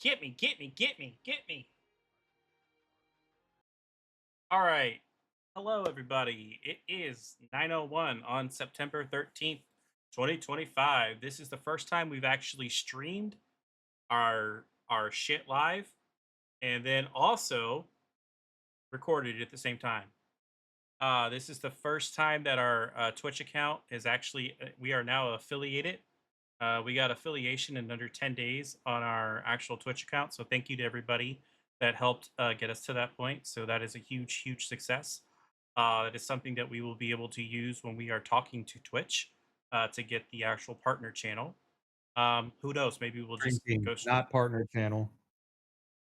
Get me, get me, get me, get me. All right. Hello, everybody. It is 9:01 on September 13th, 2025. This is the first time we've actually streamed our shit live and then also recorded it at the same time. This is the first time that our Twitch account is actually, we are now affiliated. We got affiliation in under 10 days on our actual Twitch account. So thank you to everybody that helped get us to that point. So that is a huge, huge success. It is something that we will be able to use when we are talking to Twitch to get the actual partner channel. Who knows? Maybe we'll just Drinking, go. not partner channel.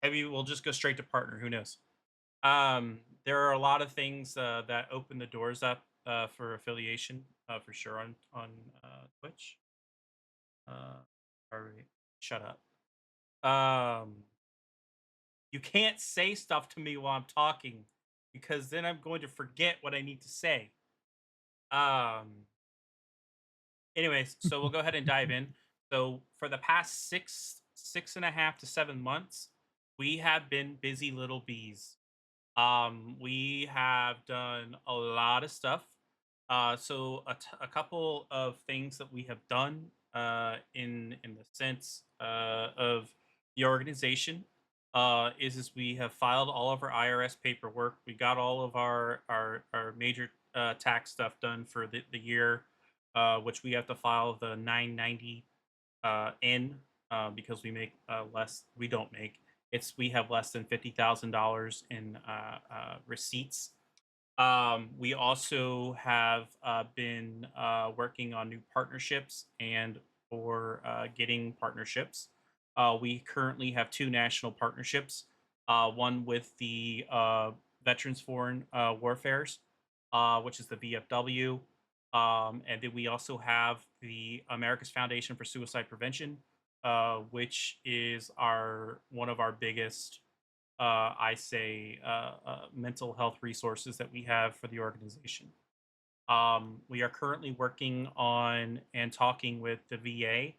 Maybe we'll just go straight to partner. Who knows? There are a lot of things that open the doors up for affiliation for sure on Twitch. All right, shut up. Um, you can't say stuff to me while I'm talking because then I'm going to forget what I need to say. Um, anyways, so we'll go ahead and dive in. So for the past six and a half to 7 months, we have been busy little bees. We have done a lot of stuff. So a couple of things that we have done in the sense of the organization is we have filed all of our IRS paperwork. We got all of our major tax stuff done for the year, which we have to file the 990 in because we make less. We don't make. We have less than $50,000 in receipts. We also have been working on new partnerships and for getting partnerships. We currently have two national partnerships. One with the Veterans Foreign Warfares, which is the VFW, and then we also have the America's Foundation for Suicide Prevention, which is our one of our biggest mental health resources that we have for the organization. We are currently working on and talking with the VA,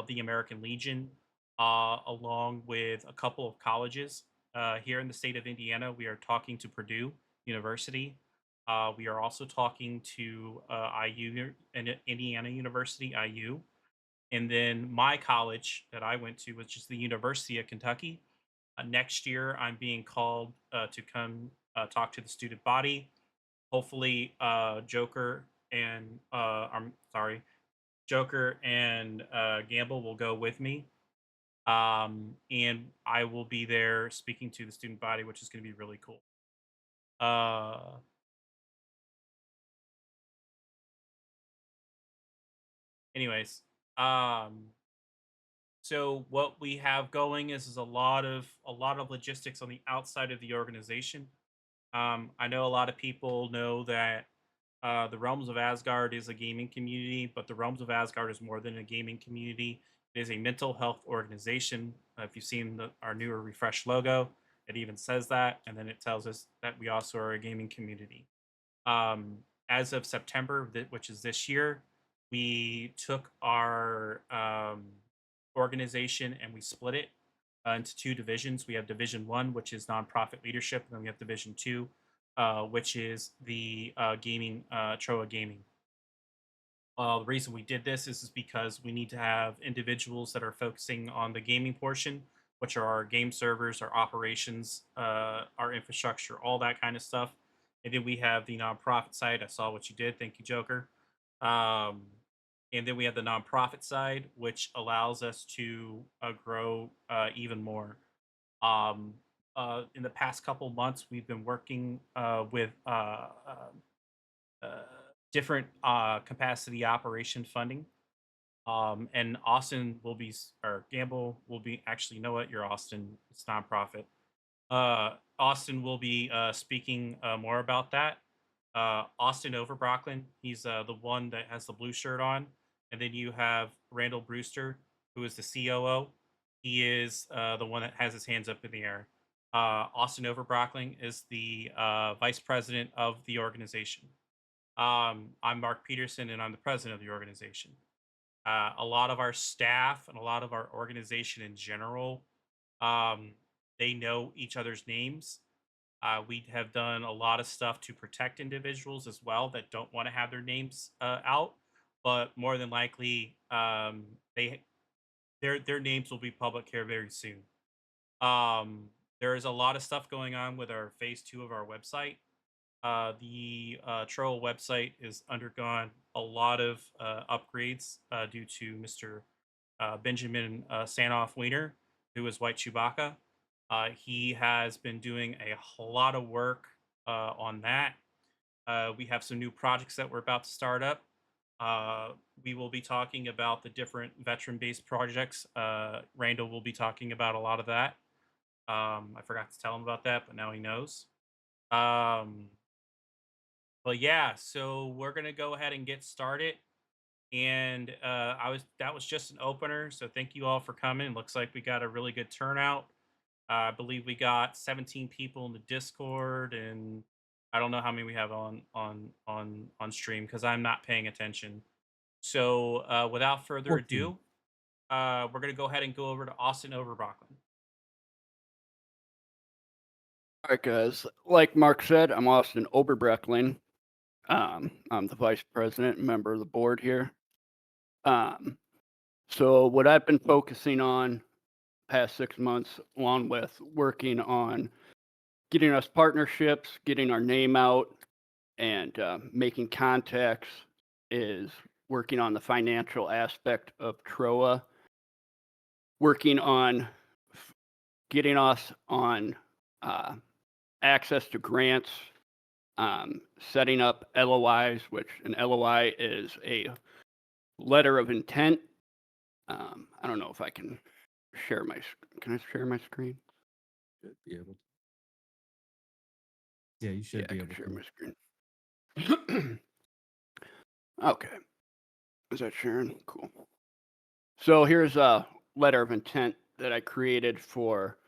the American Legion, along with a couple of colleges here in the state of Indiana. We are talking to Purdue University. We are also talking to IU and Indiana University, IU, and then my college that I went to was just the University of Kentucky. Next year, I'm being called to come talk to the student body. Hopefully, I'm sorry, Joker and Gamble will go with me, and I will be there speaking to the student body, which is going to be really cool. Uh, anyways, um, so what we have going is a lot of logistics on the outside of the organization. I know a lot of people know that the Realms of Asgard is a gaming community, but the Realms of Asgard is more than a gaming community. It is a mental health organization. If you've seen our newer refreshed logo, it even says that, and then it tells us that we also are a gaming community. Um, as of September, which is this year, we took our organization and we split it into two divisions. We have Division One, which is nonprofit leadership, and then we have Division Two, which is the gaming TROA gaming. The reason we did this is because we need to have individuals that are focusing on the gaming portion, which are our game servers, our operations, our infrastructure, all that kind of stuff. And then we have the nonprofit side. I saw what you did. Thank you, Joker. Um, and then we have the nonprofit side, which allows us to grow even more. Um, in the past couple months, we've been working with uh, different capacity operation funding. And Austin will be, or Gamble will be, actually, you know what? You're Austin. It's nonprofit. Austin will be speaking more about that. Austin Overbrockland, he's the one that has the blue shirt on. And then you have Randall Brewster, who is the COO. He is the one that has his hands up in the air. Austin Overbrockling is the vice president of the organization. I'm Mark Peterson, and I'm the president of the organization. A lot of our staff and a lot of our organization in general Um, they know each other's names. We have done a lot of stuff to protect individuals as well that don't want to have their names out, but more than likely, their names will be public here very soon. Um, there is a lot of stuff going on with our phase two of our website. The TROA website has undergone a lot of upgrades due to Mr. Benjamin Sanoff Wiener, who is White Chewbacca. He has been doing a lot of work on that. We have some new projects that we're about to start up. Uh, we will be talking about the different veteran based projects. Randall will be talking about a lot of that. I forgot to tell him about that, but now he knows. Um, but yeah, so we're gonna go ahead and get started. And that was just an opener. So thank you all for coming. Looks like we got a really good turnout. I believe we got 17 people in the Discord, and I don't know how many we have on stream because I'm not paying attention. So without further 14. ado, we're gonna go ahead and go over to Austin Overbrockman. All right, guys. Like Mark said, I'm Austin Oberbreckling. I'm the vice president and member of the board here. So what I've been focusing on past 6 months, along with working on getting us partnerships, getting our name out, and making contacts, is working on the financial aspect of TROA, working on getting us on uh, access to grants, setting up LOIs, which an LOI is a letter of intent. I don't know if I can share my. Can I share my screen? Should be able to. Yeah, you Yeah, should I be can able share to. my screen. Okay, is that sharing? Cool. So here's a letter of intent that I created for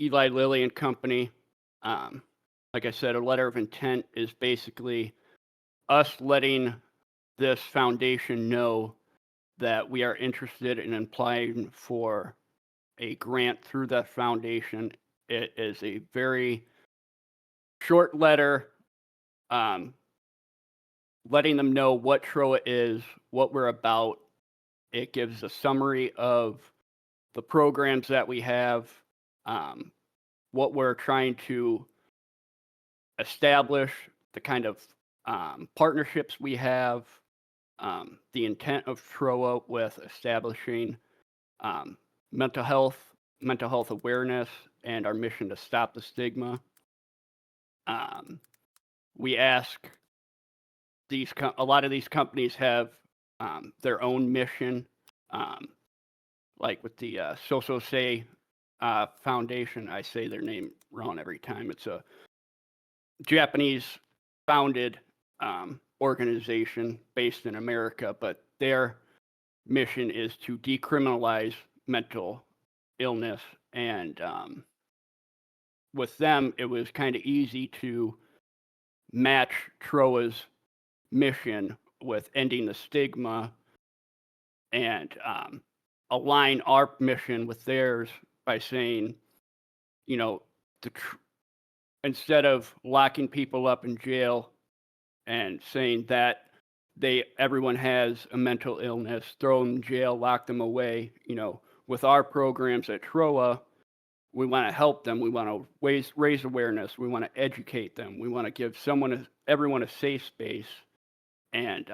Eli Lilly and Company. Um, like I said, a letter of intent is basically us letting this foundation know that we are interested in applying for a grant through that foundation. It is a very short letter, um, letting them know what TROA is, what we're about. It gives a summary of the programs that we have, um, what we're trying to establish, the kind of partnerships we have, the intent of TROA with establishing um, mental health awareness, and our mission to stop the stigma. We ask a lot of these companies have their own mission, um, like with the Soso Say Foundation. I say their name wrong every time. It's a Japanese founded organization based in America, but their mission is to decriminalize mental illness. And with them, it was kind of easy to match TROA's mission with ending the stigma and align our mission with theirs by saying, you know, instead of locking people up in jail and saying that everyone has a mental illness, throw them in jail, lock them away, with our programs at TROA, we want to help them. We want to raise awareness. We want to educate them. We want to give everyone a safe space. And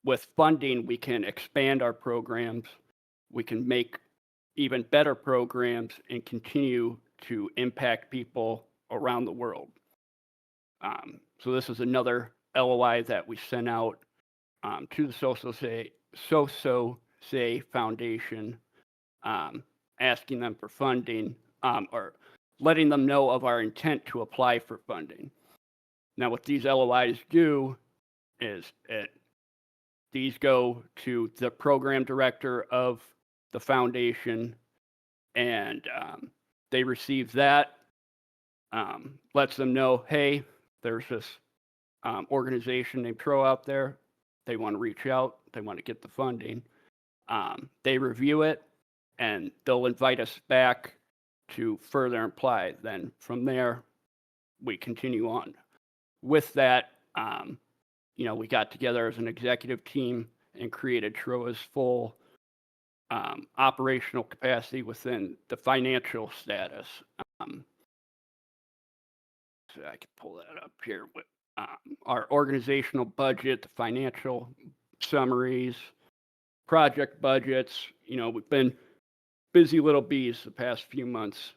with funding, we can expand our programs. We can make even better programs and continue to impact people around the world. So this is another LOI that we sent out to the Soso Say Foundation, asking them for funding, or letting them know of our intent to apply for funding. Now, what these LOIs do is these go to the program director of the foundation, and they receive that, lets them know, hey, there's this organization named TROA out there. They want to reach out. They want to get the funding. They review it. and they'll invite us back to further apply. Then from there, we continue on. With that, we got together as an executive team and created TROA's full operational capacity within the financial status. Um, so I can pull that up here with our organizational budget, the financial summaries, project budgets. We've been busy little bees the past few months.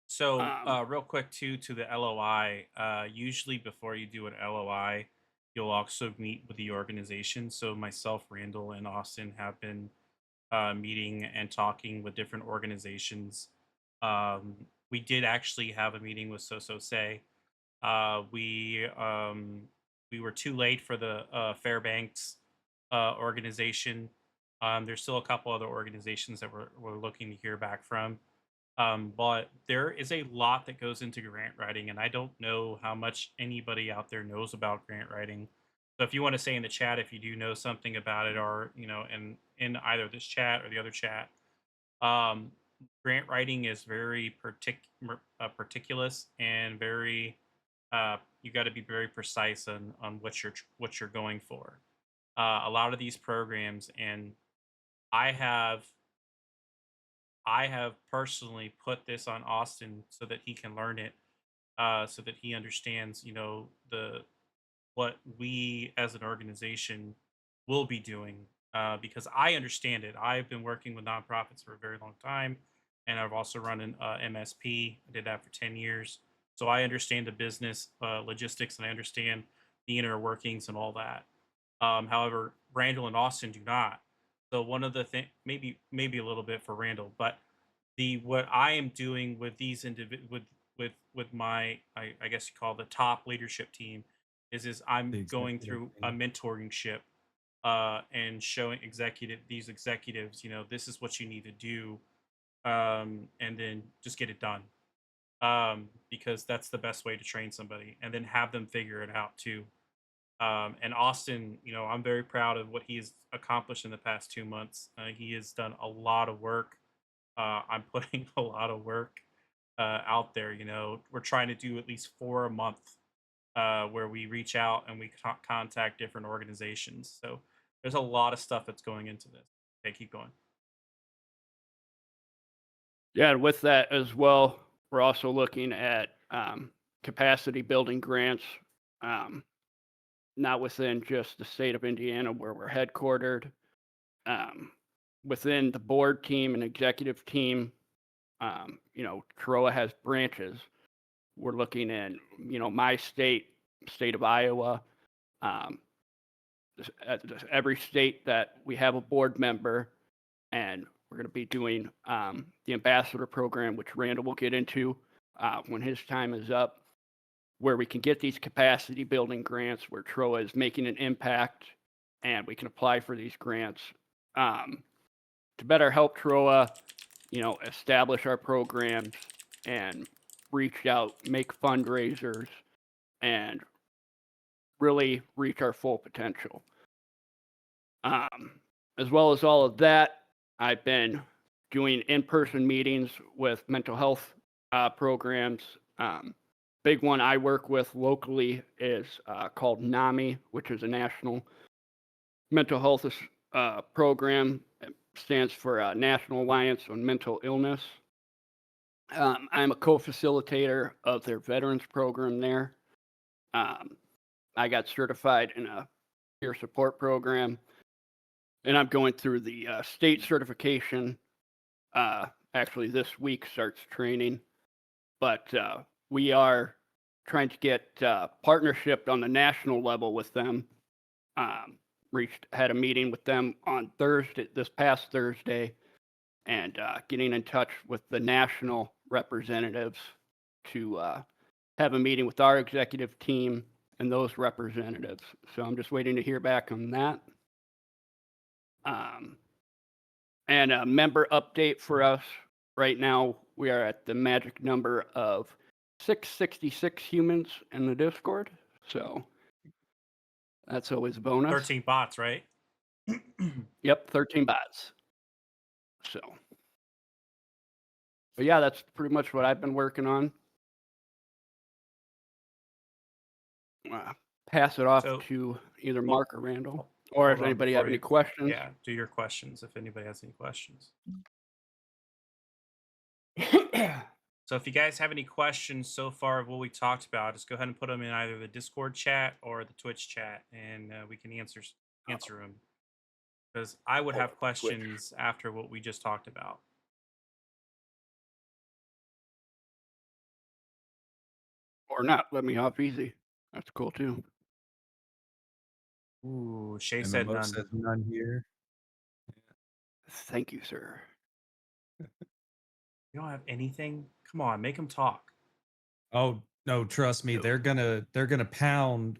So, Um, real quick too, to the LOI. Usually, before you do an LOI, you'll also meet with the organization. So, myself, Randall, and Austin have been meeting and talking with different organizations. We did actually have a meeting with So Say. We were too late for the Fairbanks organization. There's still a couple other organizations that we're looking to hear back from. But there is a lot that goes into grant writing, and I don't know how much anybody out there knows about grant writing. So if you want to say in the chat if you do know something about it, or in either this chat or the other chat, um, grant writing is very particulous and very you got to be very precise on what you're going for. A lot of these programs, and I have I have personally put this on Austin so that he can learn it, so that he understands, the what we as an organization will be doing. Because I understand it. I've been working with nonprofits for a very long time, and I've also run an MSP. I did that for 10 years, so I understand the business logistics, and I understand the inner workings and all that. However, Randall and Austin do not. So one of the thing, maybe a little bit for Randall, but the what I am doing with these with my I guess you call the top leadership team is The I'm going executive through a team. mentoring ship and showing these executives, this is what you need to do, and then just get it done, because that's the best way to train somebody, and then have them figure it out too. And Austin, I'm very proud of what he has accomplished in the past 2 months. He has done a lot of work. I'm putting a lot of work out there. We're trying to do at least 4 a month, where we reach out and we contact different organizations. So there's a lot of stuff that's going into this. Okay, keep going. yeah, and with that as well, we're also looking at capacity building grants, um, not within just the state of Indiana where we're headquartered, um, within the board team and executive team. TROA has branches. We're looking in, my state of Iowa, um, every state that we have a board member, and we're going to be doing the ambassador program, which Randall will get into when his time is up, where we can get these capacity building grants where TROA is making an impact and we can apply for these grants to better help TROA, establish our programs and reach out, make fundraisers, and really reach our full potential. As well as all of that, I've been doing in-person meetings with mental health programs. Big one I work with locally is called NAMI, which is a national mental health program. It stands for National Alliance on Mental Illness. I'm a co-facilitator of their veterans program there. I got certified in a peer support program, and I'm going through the state certification. Actually, this week starts training, but we are trying to get partnership on the national level with them. Had a meeting with them on this past Thursday, and getting in touch with the national representatives to have a meeting with our executive team and those representatives. So I'm just waiting to hear back on that. And a member update for us. Right now, we are at the magic number of 666 humans in the Discord. So that's always a bonus. 13 bots, right? Yep, 13 bots. So But yeah, that's pretty much what I've been working on. Pass it off So, to either well, Mark or Randall. hold Or hold does on anybody have before any you. questions? Yeah, do your questions if anybody has any questions. So if you guys have any questions so far of what we talked about, just go ahead and put them in either the Discord chat or the Twitch chat, and we can answer them. Because I would have Twitch. questions after what we just talked about. Or not, let me off easy. That's cool too. Ooh, Shay said MMO none. says none here. Thank you, sir. You don't have anything? Come on, make them talk. Oh no, trust me, No. they're gonna pound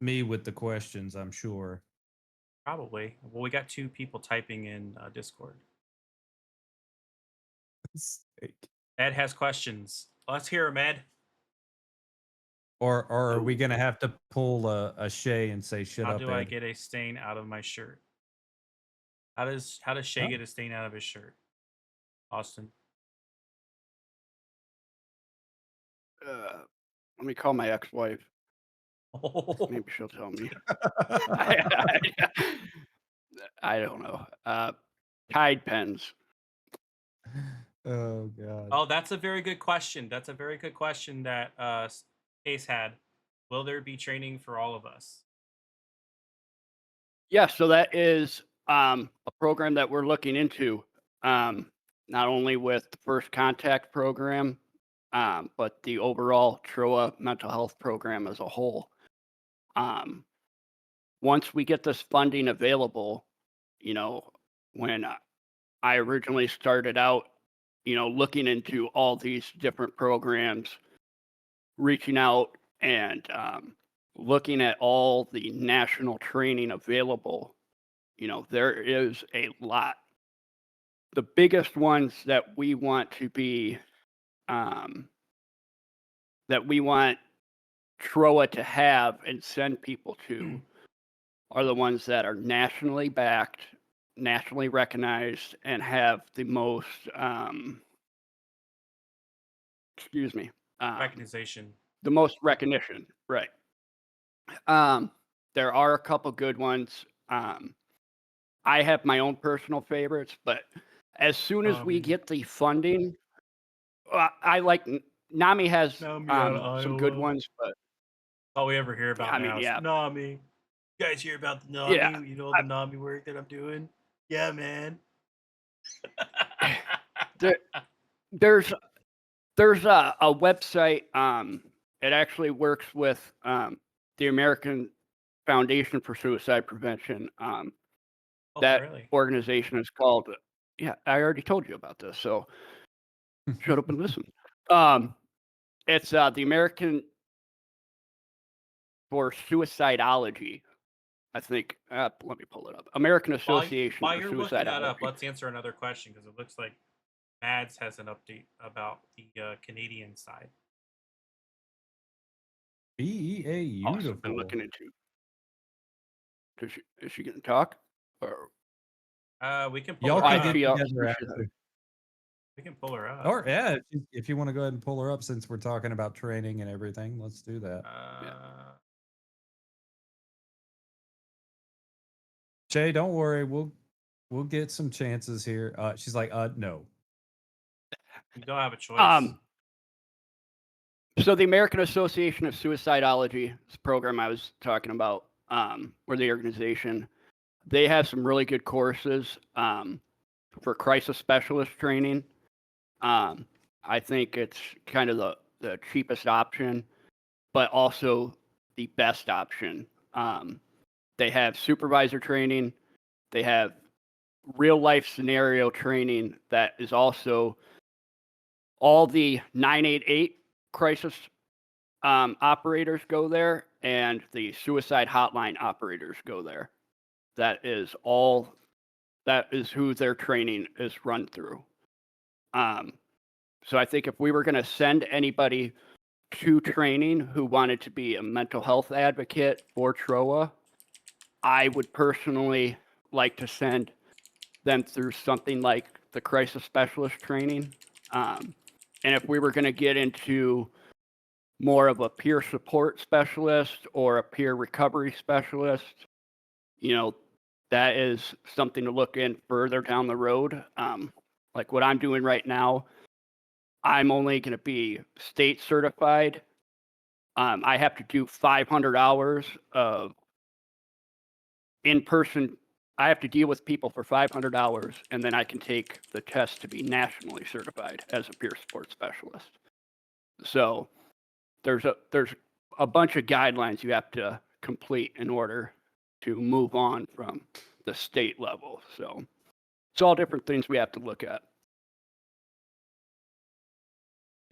me with the questions, I'm sure. Probably. Well, we got 2 people typing in Discord. Ed has questions. Let's hear him, Ed. Or are we gonna have to pull a Shay and say shut How up, do I Ed? get a stain out of my shirt? How does Shay get a stain out of his shirt? Austin. Let me call my ex-wife. Maybe she'll tell me. I don't know. Tide pens. Oh god. Oh, that's a very good question. That's a very good question that Ace had. Will there be training for all of us? Yeah, so that is a program that we're looking into. Not only with the First Contact program, but the overall TROA mental health program as a whole. Once we get this funding available, when I originally started out, looking into all these different programs, reaching out and looking at all the national training available, there is a lot. The biggest ones that we want to be, that we want TROA to have and send people to are the ones that are nationally backed, nationally recognized, and have the most, Recognition. the most recognition. Right. There are a couple good ones. I have my own personal favorites, but as soon as we get the funding, I like NAMI has some good ones, but all we ever hear about I mean, now is yeah, NAMI. You guys hear about the NAMI? yeah. You know the NAMI work that I'm doing? Yeah, man. There's a website. It actually works with the American Foundation for Suicide Prevention. That really? organization is called. Yeah, I already told you about this, so shut up and listen. It's the American for Suicidology. I think. Let me pull it up. American Association While for you're looking that up, Suicidology. let's answer another question because it looks like Mads has an update about the Canadian side. BEA Also been beautiful. looking into. Is she going to talk? Or We can pull Y'all her can up. get together after. We can pull her up. Or yeah, if you want to go ahead and pull her up since we're talking about training and everything, let's do that. Jay, don't worry, we'll get some chances here. She's like, no. You don't have a choice. So the American Association of Suicidology, this program I was talking about, or the organization, they have some really good courses for crisis specialist training. I think it's kind of the cheapest option, but also the best option. They have supervisor training. They have real life scenario training that is also all the 988 crisis operators go there, and the suicide hotline operators go there. That is all. That is who their training is run through. So I think if we were going to send anybody to training who wanted to be a mental health advocate for TROA, I would personally like to send them through something like the crisis specialist training. And if we were going to get into more of a peer support specialist or a peer recovery specialist, that is something to look in further down the road. Like what I'm doing right now, I'm only going to be state certified. I have to do 500 hours of in-person. I have to deal with people for 500 hours, and then I can take the test to be nationally certified as a peer support specialist. So there's a bunch of guidelines you have to complete in order to move on from the state level. So it's all different things we have to look at.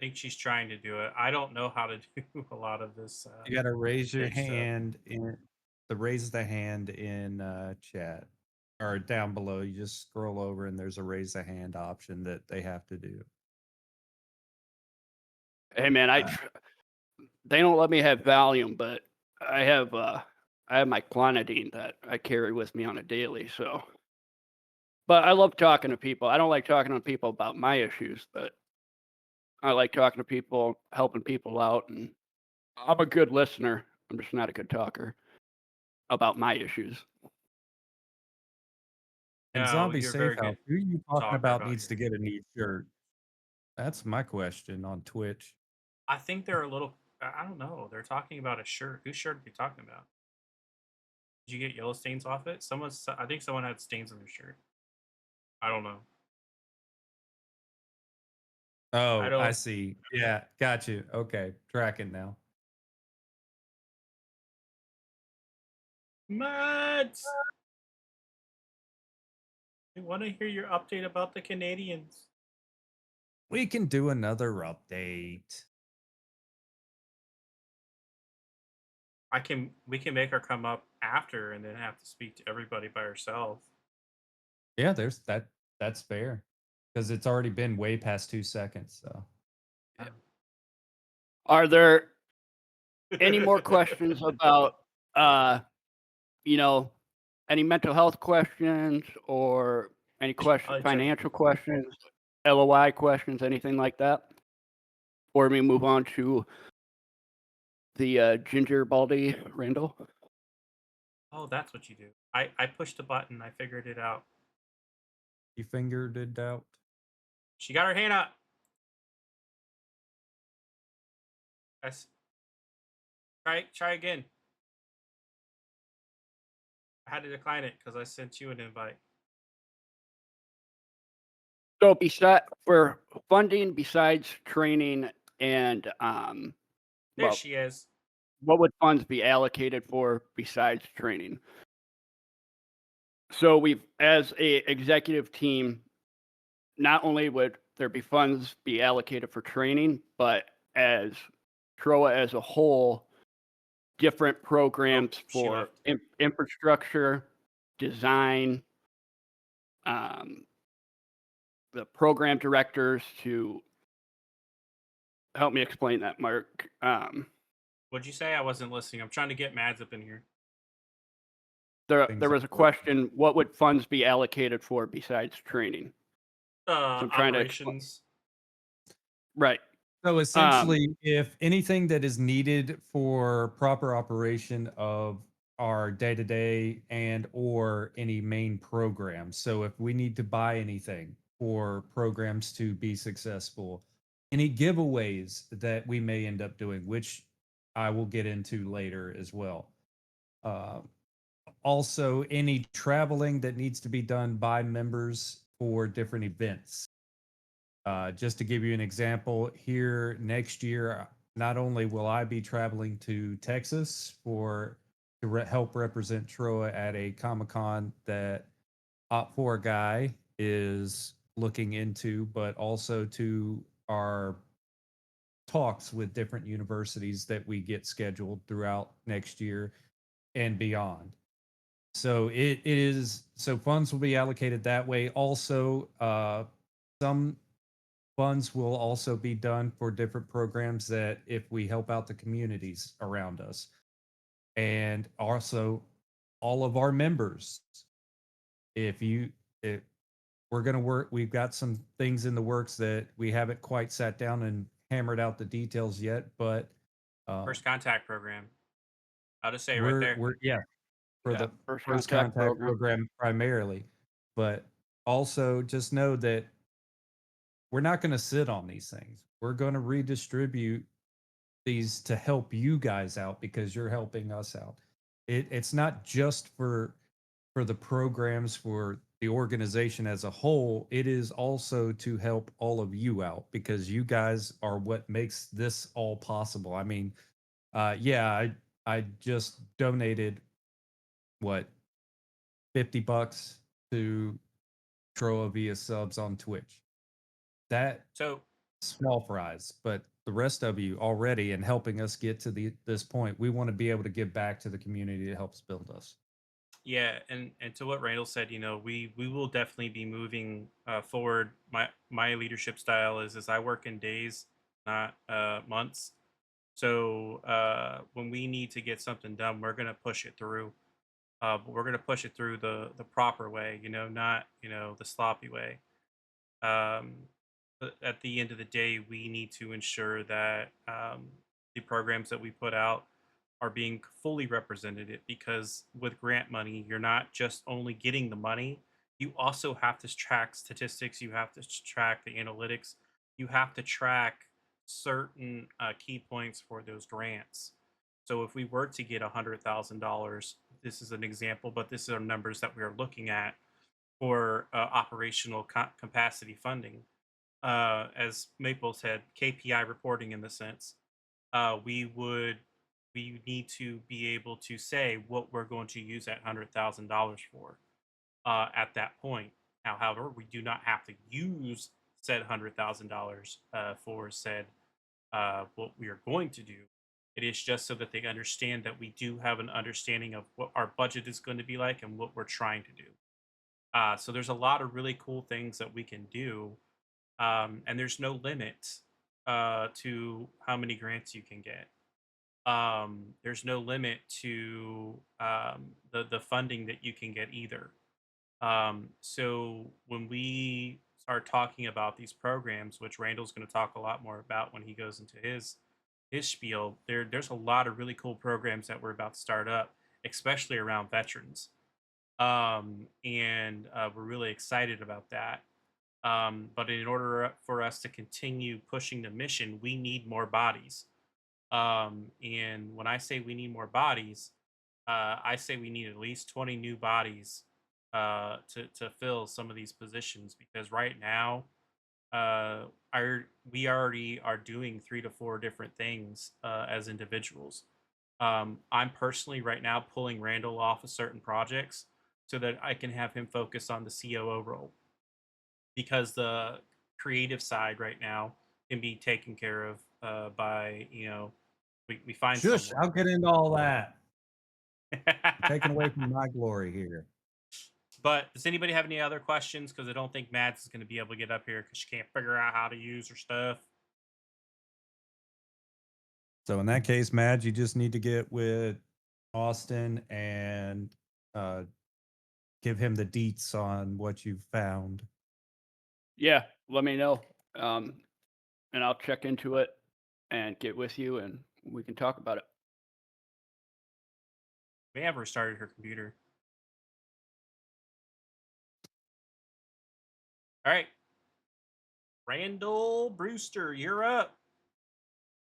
I think she's trying to do it. I don't know how to do a lot of this. You got to raise your big stuff. hand raise the hand in chat or down below. You just scroll over and there's a raise the hand option that they have to do. Hey man, they don't let me have Valium, but I have my clonidine that I carry with me on a daily. So, but I love talking to people. I don't like talking to people about my issues, but I like talking to people, helping people out, and I'm a good listener. I'm just not a good talker about my issues. And No, Zombie you're Safe very House, good who are you talking talker about about needs to your. get a new shirt? That's my question on Twitch. I think they're a little. I don't know. They're talking about a shirt. Whose shirt are you talking about? Did you get yellow stains off it? I think someone had stains on their shirt. I don't know. I Oh, I don't. see. Yeah, got you. Okay, tracking now. Matt, I want to hear your update about the Canadians. We can do another update. We can make her come up after and then have to speak to everybody by herself. Yeah, there's that. That's fair because it's already been way past 2 seconds. So, Are there any more questions about, any mental health questions or any financial questions, LOI questions, anything like that? Or we move on to the Ginger Baldy Randall? Oh, that's what you do. I pushed a button. I figured it out. you fingered it out. She got her hand up. Yes. Try again. I had to decline it because I sent you an invite. So for funding besides training and There she is. what would funds be allocated for besides training? So as a executive team, not only would there be funds be allocated for training, but as TROA as a whole, different programs for infrastructure, design, the program directors to help me explain that, Mark. What'd you say? I wasn't listening. I'm trying to get Mads up in here. There was a question: what would funds be allocated for besides training? So I'm trying operations. Right. So essentially, if anything that is needed for proper operation of our day-to-day and or any main programs. So if we need to buy anything for programs to be successful, any giveaways that we may end up doing, which I will get into later as well. Also, any traveling that needs to be done by members for different events. Just to give you an example, here next year, not only will I be traveling to Texas help represent TROA at a Comic-Con that Op4 guy is looking into, but also to our talks with different universities that we get scheduled throughout next year and beyond. So funds will be allocated that way. Also, some funds will also be done for different programs that if we help out the communities around us. And also all of our members. If we're going to work. We've got some things in the works that we haven't quite sat down and hammered out the details yet, but First contact program. I'll just say right there. we're yeah, for Yeah, the first first contact contact program. program primarily, but also just know that we're not going to sit on these things. We're going to redistribute these to help you guys out because you're helping us out. It's not just for the programs for the organization as a whole. It is also to help all of you out because you guys are what makes this all possible. I mean, yeah, I just donated what $50 to TROA via subs on Twitch. That So small fries, but the rest of you already and helping us get to this point, we want to be able to give back to the community that helps build us. yeah, and to what Randall said, we will definitely be moving forward. My leadership style is I work in days, not months. So when we need to get something done, we're gonna push it through. But we're gonna push it through the proper way, not the sloppy way. Um, but at the end of the day, we need to ensure that the programs that we put out are being fully represented because with grant money, you're not just only getting the money, you also have to track statistics, you have to track the analytics, you have to track certain key points for those grants. So if we were to get $100,000, this is an example, but this are numbers that we are looking at for operational capacity funding. As Maple said, KPI reporting in the sense, we need to be able to say what we're going to use that $100,000 for at that point. Now, however, we do not have to use said $100,000 for said what we are going to do. It is just so that they understand that we do have an understanding of what our budget is going to be like and what we're trying to do. So there's a lot of really cool things that we can do, and there's no limit to how many grants you can get. There's no limit to the funding that you can get either. So when we start talking about these programs, which Randall's going to talk a lot more about when he goes into his spiel, there's a lot of really cool programs that we're about to start up, especially around veterans. And we're really excited about that. But in order for us to continue pushing the mission, we need more bodies. And when I say we need more bodies, I say we need at least 20 new bodies to fill some of these positions because right now, we already are doing 3 to 4 different things as individuals. I'm personally right now pulling Randall off of certain projects so that I can have him focus on the COO role because the creative side right now can be taken care of by we find Shush, someone. I'll get into all that. Taken away from my glory here. But does anybody have any other questions? Because I don't think Mads is going to be able to get up here because she can't figure out how to use her stuff. So in that case, Madge, you just need to get with Austin and uh, give him the deets on what you've found. Yeah, let me know, and I'll check into it and get with you, and we can talk about it. We have restarted her computer. All right. Randall Brewster, you're up.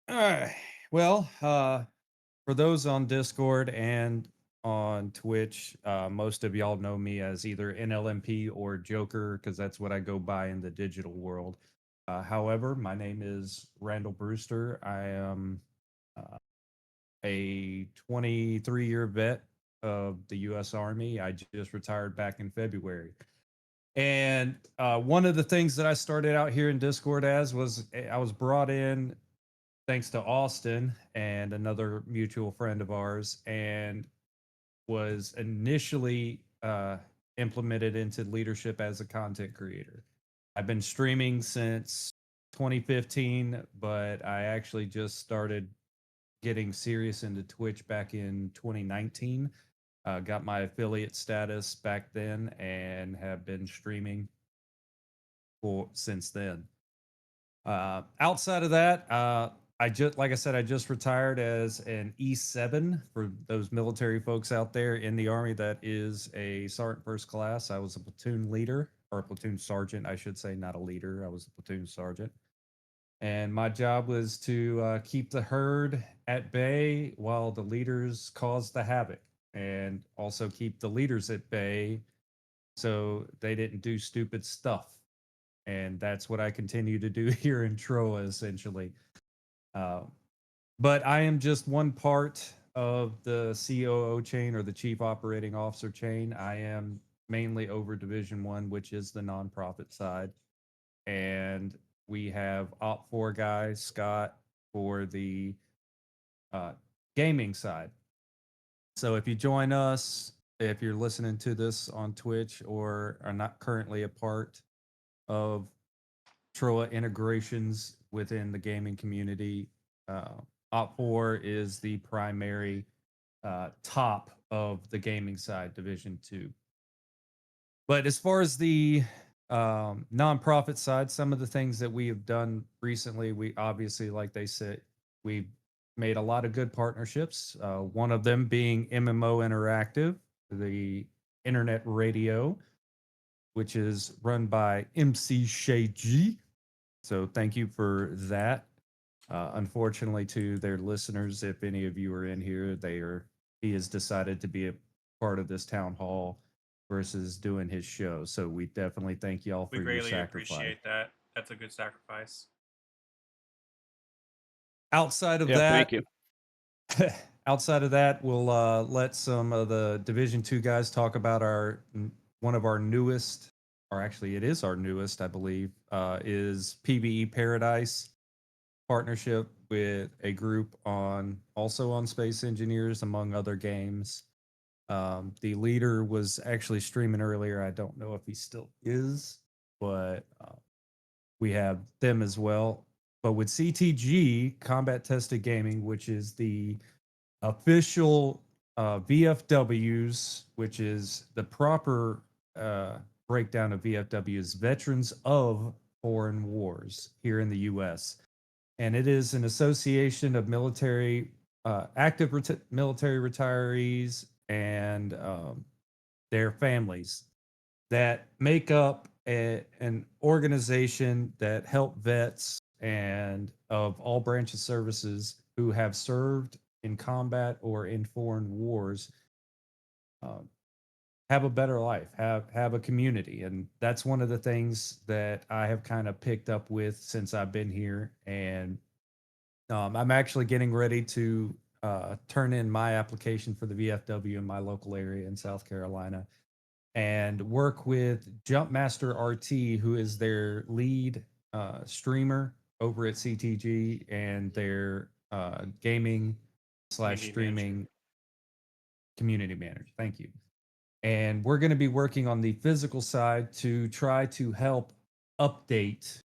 All right. Well, for those on Discord and on Twitch, most of y'all know me as either NLMP or Joker because that's what I go by in the digital world. However, my name is Randall Brewster. I am uh, a 23-year vet of the U.S. Army. I just retired back in February. And one of the things that I started out here in Discord as was I was brought in thanks to Austin and another mutual friend of ours, and was initially implemented into leadership as a content creator. I've been streaming since 2015, but I actually just started getting serious into Twitch back in 2019. Got my affiliate status back then and have been streaming since then. Outside of that, like I said, I just retired as an E7 for those military folks out there in the Army. That is a sergeant first class. I was a platoon leader, or a platoon sergeant, I should say, not a leader. I was a platoon sergeant. And my job was to keep the herd at bay while the leaders caused the havoc, and also keep the leaders at bay so they didn't do stupid stuff. And that's what I continue to do here in TROA, essentially. Uh, but I am just one part of the COO chain, or the Chief Operating Officer chain. I am mainly over Division One, which is the nonprofit side, and we have Op4 guy Scott for the uh, gaming side. So if you join us, if you're listening to this on Twitch or are not currently a part of TROA integrations within the gaming community, Op4 is the primary top of the gaming side, Division 2. But as far as the nonprofit side, some of the things that we have done recently, we obviously, like they said, we've made a lot of good partnerships. One of them being MMO Interactive, the internet radio, which is run by MC Shay G. So thank you for that. Unfortunately, to their listeners, if any of you are in here, he has decided to be a part of this town hall versus doing his show. So we definitely thank y'all We for your greatly sacrifice. appreciate that. That's a good sacrifice. Outside of Yeah, that, thank you. outside of that, we'll let some of the Division 2 guys talk about one of our newest, or actually it is our newest, I believe, is PvE Paradise, partnership with a group also on Space Engineers, among other games. The leader was actually streaming earlier. I don't know if he still is, but we have them as well. But with CTG, Combat Tested Gaming, which is the official VFWs, which is the proper breakdown of VFWs, Veterans of Foreign Wars here in the U.S. And it is an association of active military retirees and their families that make up an organization that help vets and of all branches of services who have served in combat or in foreign wars, have a better life, have a community. And that's one of the things that I have kind of picked up with since I've been here. And I'm actually getting ready to turn in my application for the VFW in my local area in South Carolina, and work with Jumpmaster RT, who is their lead streamer over at CTG, and their gaming / streaming community manager. Thank you. And we're going to be working on the physical side to try to help update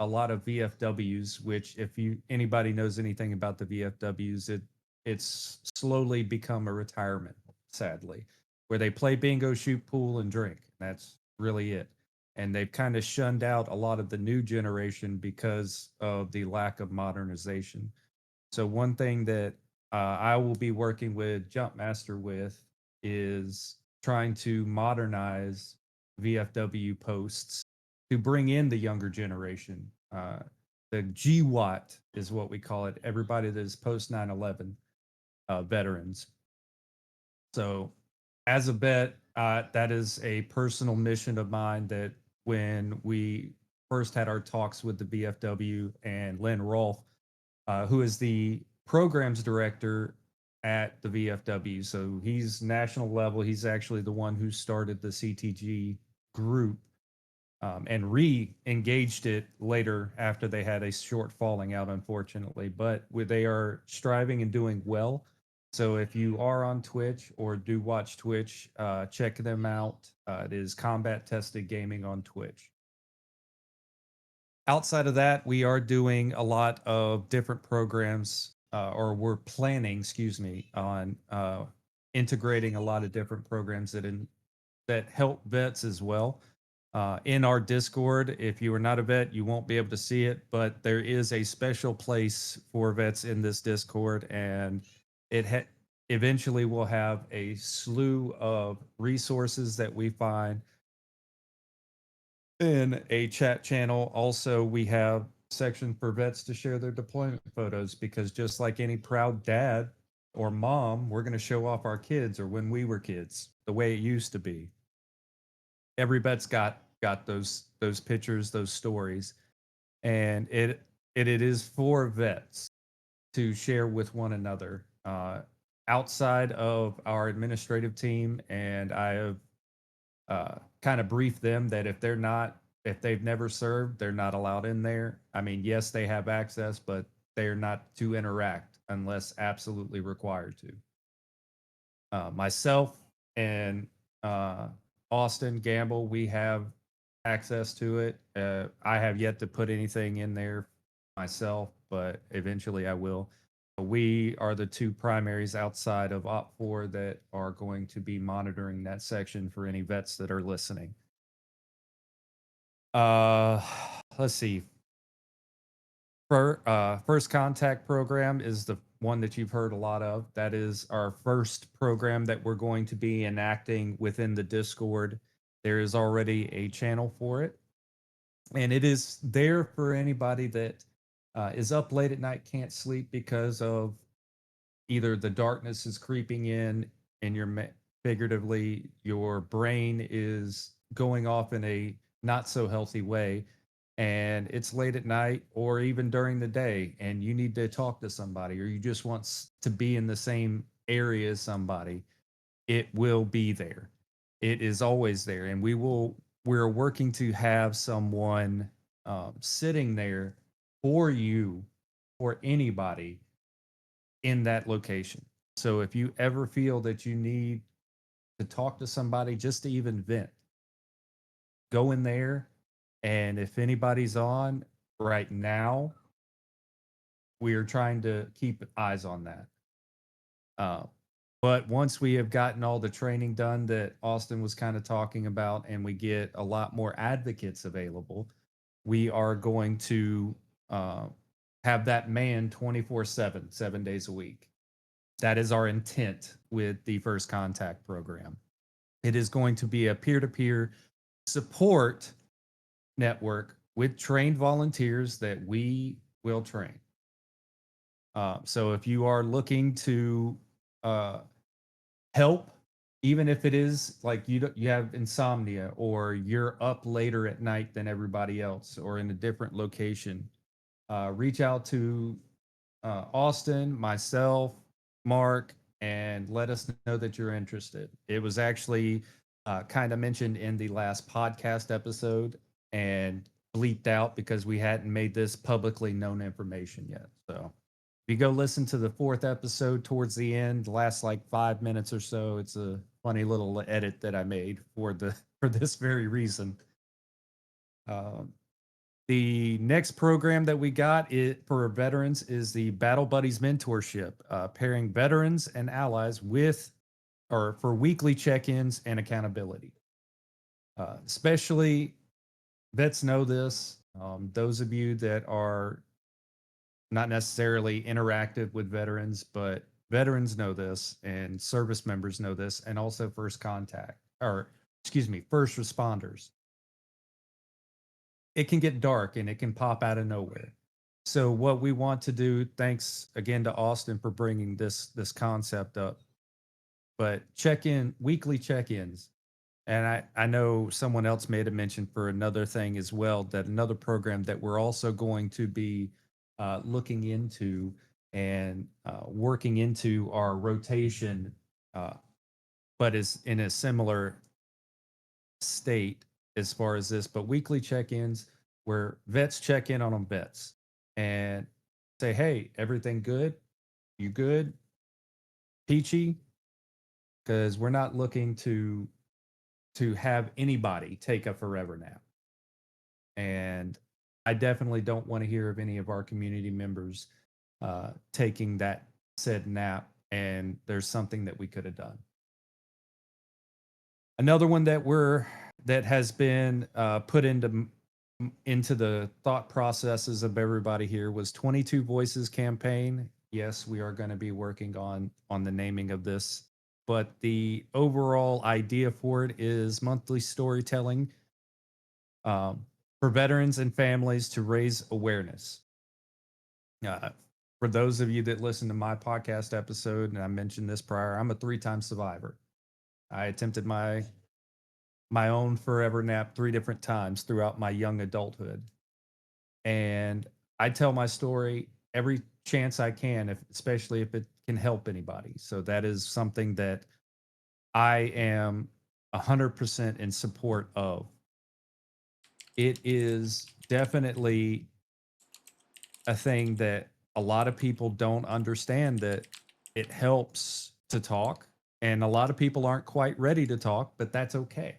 a lot of VFWs, which if anybody knows anything about the VFWs, it's slowly become a retirement, sadly, where they play bingo, shoot pool, and drink. That's really it. And they've kind of shunned out a lot of the new generation because of the lack of modernization. So one thing that I will be working with Jumpmaster with is trying to modernize VFW posts to bring in the younger generation. The GWAT is what we call it. Everybody that is post 9/11 veterans. So, as a vet, that is a personal mission of mine. That when we first had our talks with the VFW and Len Rolfe, who is the programs director at the VFW. So he's national level. He's actually the one who started the CTG group and re-engaged it later after they had a short falling out, unfortunately. But they are striving and doing well. So if you are on Twitch or do watch Twitch, check them out. It is Combat Tested Gaming on Twitch. Outside of that, we are doing a lot of different programs, or we're planning, excuse me, on integrating a lot of different programs that help vets as well. in our Discord. If you are not a vet, you won't be able to see it, but there is a special place for vets in this Discord, and it eventually will have a slew of resources that we find in a chat channel. Also, we have section for vets to share their deployment photos, because just like any proud dad or mom, we're going to show off our kids, or when we were kids, the way it used to be. Every vet's got those pictures, those stories, and it is for vets to share with one another, outside of our administrative team. And I have kind of briefed them that if they've never served, they're not allowed in there. I mean, yes, they have access, but they're not to interact unless absolutely required to. Myself and Austin Gamble, we have access to it. I have yet to put anything in there myself, but eventually I will. We are the two primaries outside of Op4 that are going to be monitoring that section for any vets that are listening. Let's see. First Contact program is the one that you've heard a lot of. That is our first program that we're going to be enacting within the Discord. There is already a channel for it, and it is there for anybody that is up late at night, can't sleep because of either the darkness is creeping in and figuratively your brain is going off in a not so healthy way, and it's late at night or even during the day, and you need to talk to somebody, or you just want to be in the same area as somebody. It will be there. It is always there, and we're working to have someone sitting there for you, for anybody in that location. So if you ever feel that you need to talk to somebody, just to even vent, go in there. And if anybody's on right now, we are trying to keep eyes on that. But once we have gotten all the training done that Austin was kind of talking about, and we get a lot more advocates available, we are going to have that man 24/7, 7 days a week. That is our intent with the First Contact program. It is going to be a peer-to-peer support network with trained volunteers that we will train. So if you are looking to help, even if it is like you have insomnia, or you're up later at night than everybody else, or in a different location, reach out to Austin, myself, Mark, and let us know that you're interested. It was actually kind of mentioned in the last podcast episode and bleeped out because we hadn't made this publicly known information yet. So if you go listen to the 4th episode towards the end, lasts like 5 minutes or so. It's a funny little edit that I made for this very reason. The next program that we got for veterans is the Battle Buddies Mentorship, pairing veterans and allies for weekly check-ins and accountability. Especially vets know this. Those of you that are not necessarily interactive with veterans, but veterans know this, and service members know this, and also first responders. It can get dark and it can pop out of nowhere. So what we want to do, thanks again to Austin for bringing this concept up, but weekly check-ins. And I know someone else made a mention for another thing as well, that another program that we're also going to be looking into and working into our rotation, but is in a similar state as far as this, but weekly check-ins where vets check in on them vets and say, hey, everything good? You good? Peachy? Because we're not looking to have anybody take a forever nap. And I definitely don't want to hear of any of our community members taking that said nap and there's something that we could have done. Another one that we're that has been put into the thought processes of everybody here was 22 Voices campaign. Yes, we are going to be working on the naming of this, but the overall idea for it is monthly storytelling for veterans and families to raise awareness. For those of you that listen to my podcast episode, and I mentioned this prior, I'm a 3-time survivor. I attempted my own forever nap 3 different times throughout my young adulthood. And I tell my story every chance I can, especially if it can help anybody. So that is something that I am 100% in support of. It is definitely a thing that a lot of people don't understand, that it helps to talk, and a lot of people aren't quite ready to talk, but that's okay.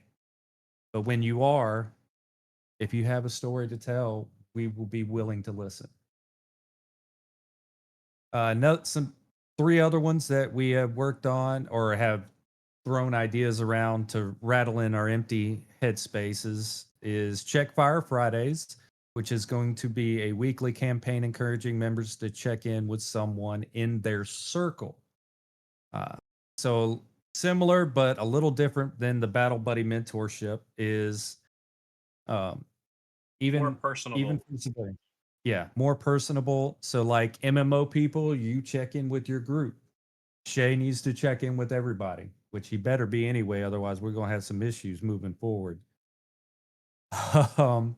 But when you are, if you have a story to tell, we will be willing to listen. Note some 3 other ones that we have worked on or have thrown ideas around to rattle in our empty headspaces is Check Fire Fridays, which is going to be a weekly campaign encouraging members to check in with someone in their circle. So similar, but a little different than the Battle Buddy mentorship is um, More even personable. from civilian. Yeah, more personable. So like MMO people, you check in with your group. Shay needs to check in with everybody, which he better be anyway, otherwise we're gonna have some issues moving forward. um,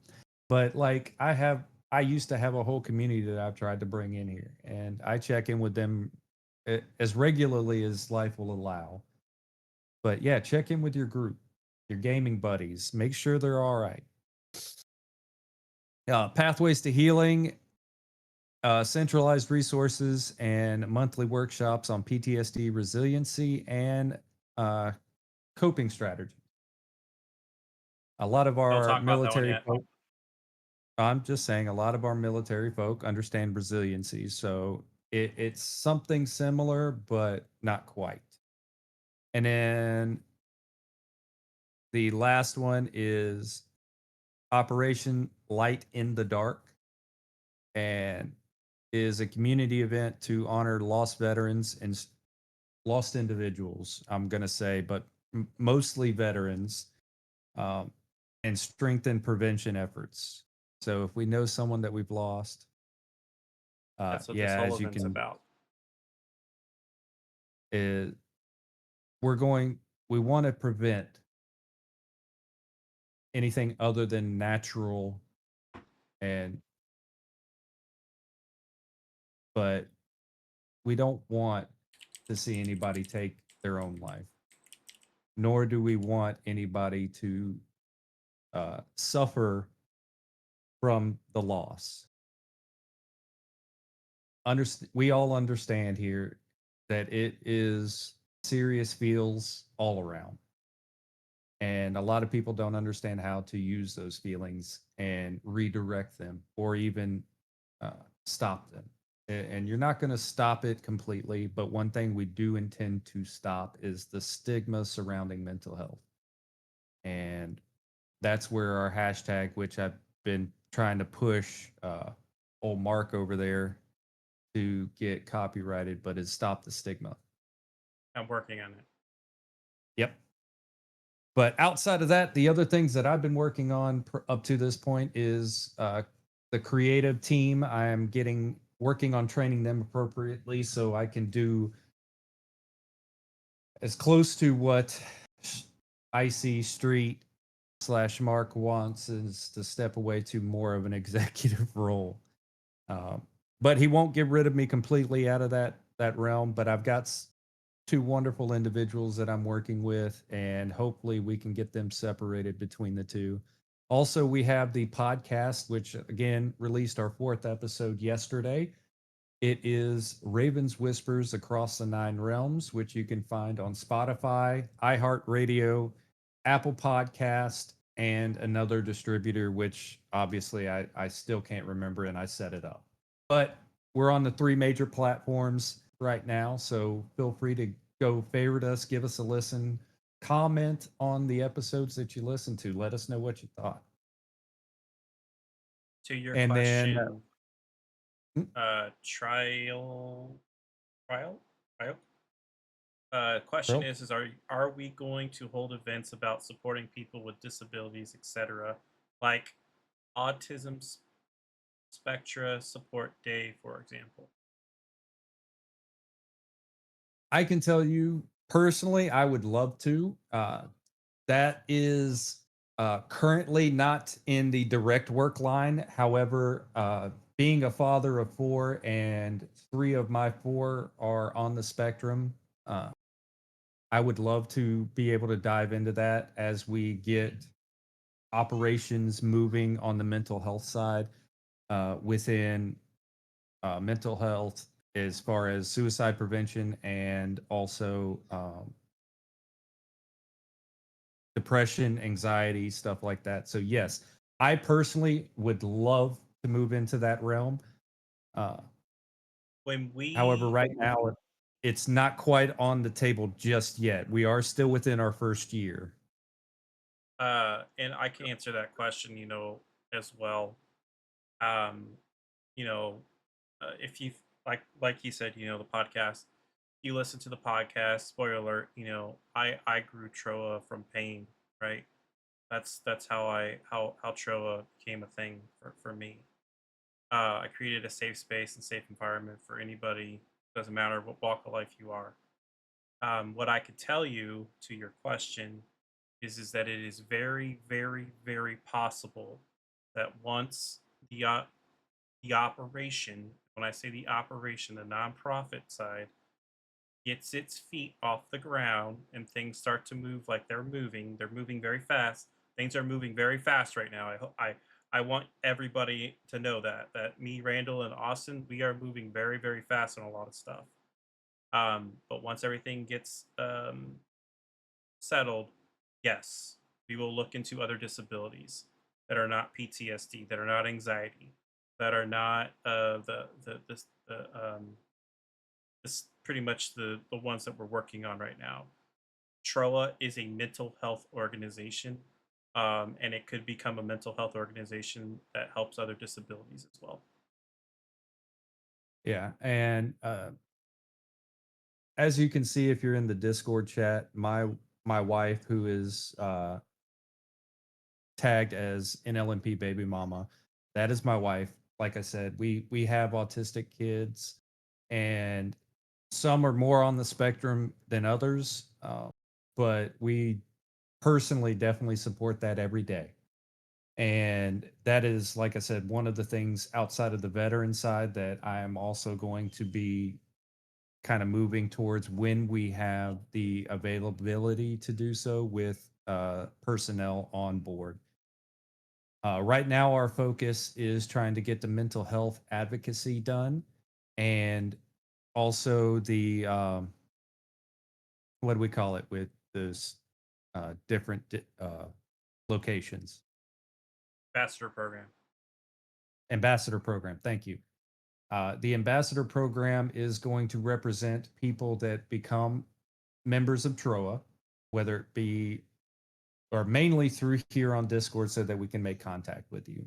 but like I used to have a whole community that I've tried to bring in here, and I check in with them as regularly as life will allow. But yeah, check in with your group, your gaming buddies, make sure they're all right. Pathways to healing, centralized resources, and monthly workshops on PTSD resiliency and coping strategy. A lot of Don't our talk about that one military yet. folk, I'm just saying, a lot of our military folk understand resiliency. So it's something similar, but not quite. And then the last one is Operation Light in the Dark, and is a community event to honor lost veterans and lost individuals, I'm going to say, but mostly veterans, um, and strengthen prevention efforts. So if we know someone that we've lost, That's what this yeah, whole as you event's can, about. uh, we're going, we want to prevent anything other than natural, and but we don't want to see anybody take their own life, nor do we want anybody to suffer from the loss. We all understand here that it is serious feels all around. And a lot of people don't understand how to use those feelings and redirect them or even stop them. And you're not going to stop it completely, but one thing we do intend to stop is the stigma surrounding mental health. And that's where our hashtag, which I've been trying to push old Mark over there to get copyrighted, but is Stop the Stigma. I'm working on it. Yep. But outside of that, the other things that I've been working on up to this point is the creative team. I am working on training them appropriately so I can do as close to what Icy Street / Mark wants, is to step away to more of an executive role. But he won't get rid of me completely out of that realm. But I've got 2 wonderful individuals that I'm working with, and hopefully we can get them separated between the 2. Also, we have the podcast, which again released our 4th episode yesterday. It is Raven's Whispers Across the 9 Realms, which you can find on Spotify, iHeartRadio, Apple Podcast, and another distributor, which obviously I still can't remember, and I set it up. But we're on the 3 major platforms right now, so feel free to go favorite us, give us a listen, comment on the episodes that you listened to. Let us know what you thought. To your And then, question, mm, trial, trial, trial. Question Earl? is are we going to hold events about supporting people with disabilities, etc., like autism spectra support day, for example? I can tell you personally, I would love to. That is currently not in the direct work line. However, being a father of four and three of my four are on the spectrum, uh, I would love to be able to dive into that as we get operations moving on the mental health side within mental health as far as suicide prevention and also depression, anxiety, stuff like that. So yes, I personally would love to move into that realm. Uh, When However, we right now it's not quite on the table just yet. We are still within our first year. and I can answer that question, as well. Um, you know, if you like you said, the podcast, you listen to the podcast, spoiler alert, I grew TROA from pain, right? That's how TROA became a thing for me. I created a safe space and safe environment for anybody, doesn't matter what walk of life you are. What I could tell you to your question is that it is very, very, very possible that once the the operation, when I say the operation, the nonprofit side gets its feet off the ground and things start to move like they're moving very fast. Things are moving very fast right now. I want everybody to know that me, Randall, and Austin, we are moving very, very fast on a lot of stuff. But once everything gets settled, yes, we will look into other disabilities that are not PTSD, that are not anxiety, that are not this pretty much the ones that we're working on right now. TROA is a mental health organization, and it could become a mental health organization that helps other disabilities as well. Yeah, and as you can see, if you're in the Discord chat, my wife, who is tagged as NLMP baby mama, that is my wife. Like I said, we have autistic kids, and some are more on the spectrum than others, but we personally definitely support that every day. And that is, like I said, one of the things outside of the veteran side that I am also going to be kind of moving towards when we have the availability to do so with personnel on board. Right now, our focus is trying to get the mental health advocacy done and also the, what do we call it with those different locations? Ambassador program. Ambassador program. Thank you. The ambassador program is going to represent people that become members of TROA, whether it be or mainly through here on Discord so that we can make contact with you.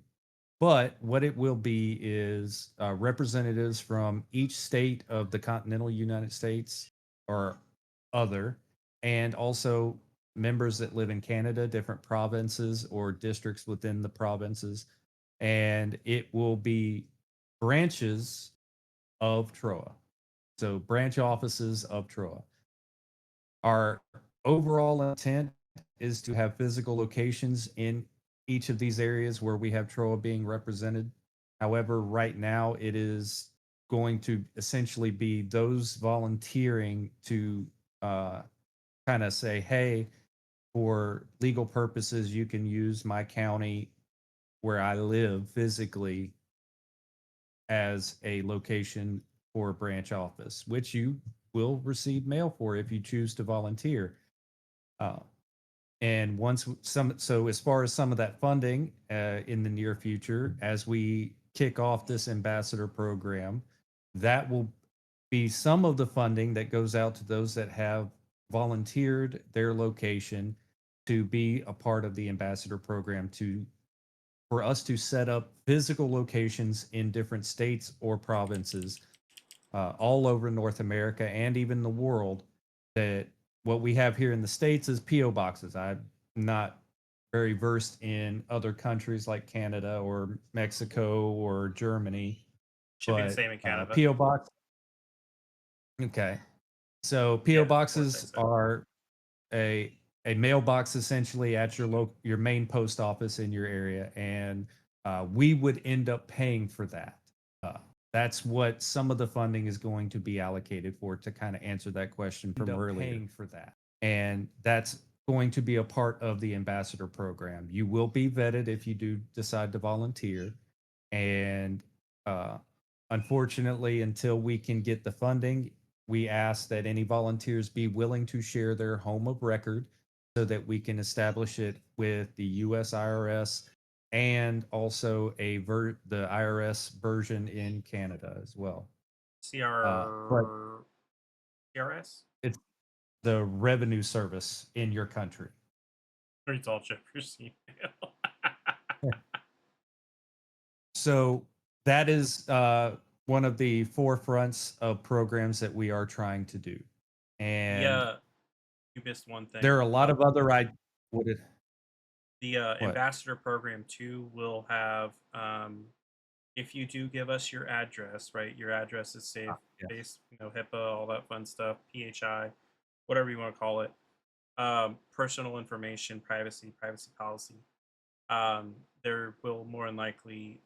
But what it will be is representatives from each state of the continental United States or other, and also members that live in Canada, different provinces or districts within the provinces. And it will be branches of TROA. So branch offices of TROA. Our overall intent is to have physical locations in each of these areas where we have TROA being represented. However, right now it is going to essentially be those volunteering to kind of say, hey, for legal purposes, you can use my county where I live physically as a location for a branch office, which you will receive mail for if you choose to volunteer. Uh, and once so as far as some of that funding in the near future, as we kick off this ambassador program, that will be some of the funding that goes out to those that have volunteered their location to be a part of the ambassador program for us to set up physical locations in different states or provinces all over North America and even the world. That what we have here in the States is P.O. boxes. I'm not very versed in other countries like Canada or Mexico or Germany, Should be the but same in Canada. P.O. box. Okay. So Yeah, P.O. of course I boxes said. are a a mailbox essentially at your main post office in your area, and we would end up paying for that. Uh, that's what some of the funding is going to be allocated for, to kind of answer that question from earlier. Paying for that, and that's going to be a part of the ambassador program. You will be vetted if you do decide to volunteer, and uh, unfortunately, until we can get the funding, we ask that any volunteers be willing to share their home of record so that we can establish it with the US IRS and also the IRS version in Canada as well. But CRS? it's the revenue service in your country. It's all Jeffers email. So that is one of the forefronts of programs that we are trying to do. And Yeah, you missed one thing. there are a lot of other what it The what? ambassador program too will have, if you do give us your address, right? Your address is safe, Yeah. based, HIPAA, all that fun stuff, PHI, whatever you want to call it. Personal information, privacy policy. There will more than likely,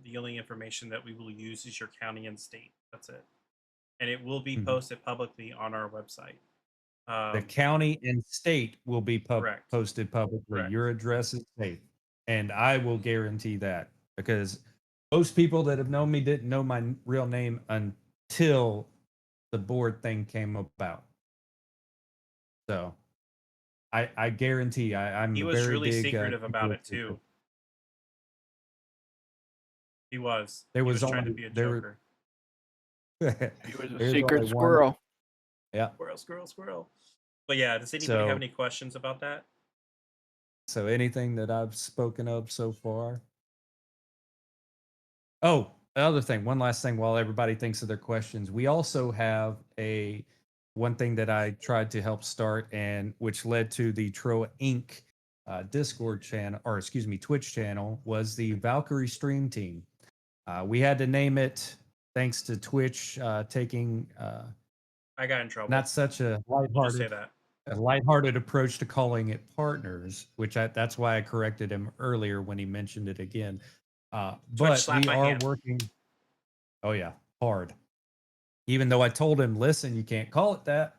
the only information that we will use is your county and state. That's it, and it will be Mhm. posted publicly on our website. The county and state will be Correct. posted publicly. Correct. Your address is safe. And I will guarantee that, because most people that have known me didn't know my real name until the board thing came about. So I guarantee I'm He a was very really big secretive about it too. He was. There He was was trying to only be a there joker. He was a there's secret only one. squirrel. Yeah. Squirrel. But yeah, does anybody have So any questions about that? so anything that I've spoken of so far. Oh, the other thing, one last thing while everybody thinks of their questions. We also have one thing that I tried to help start, and which led to the TROA Inc. Discord channel, or excuse me, Twitch channel, was the Valkyrie Stream Team. We had to name it thanks to Twitch taking I got in trouble. not such a We'll just say that. lighthearted approach to calling it partners, that's why I corrected him earlier when he mentioned it again. But slapped we my are hand. working. Oh yeah, hard. Even though I told him, listen, you can't call it that,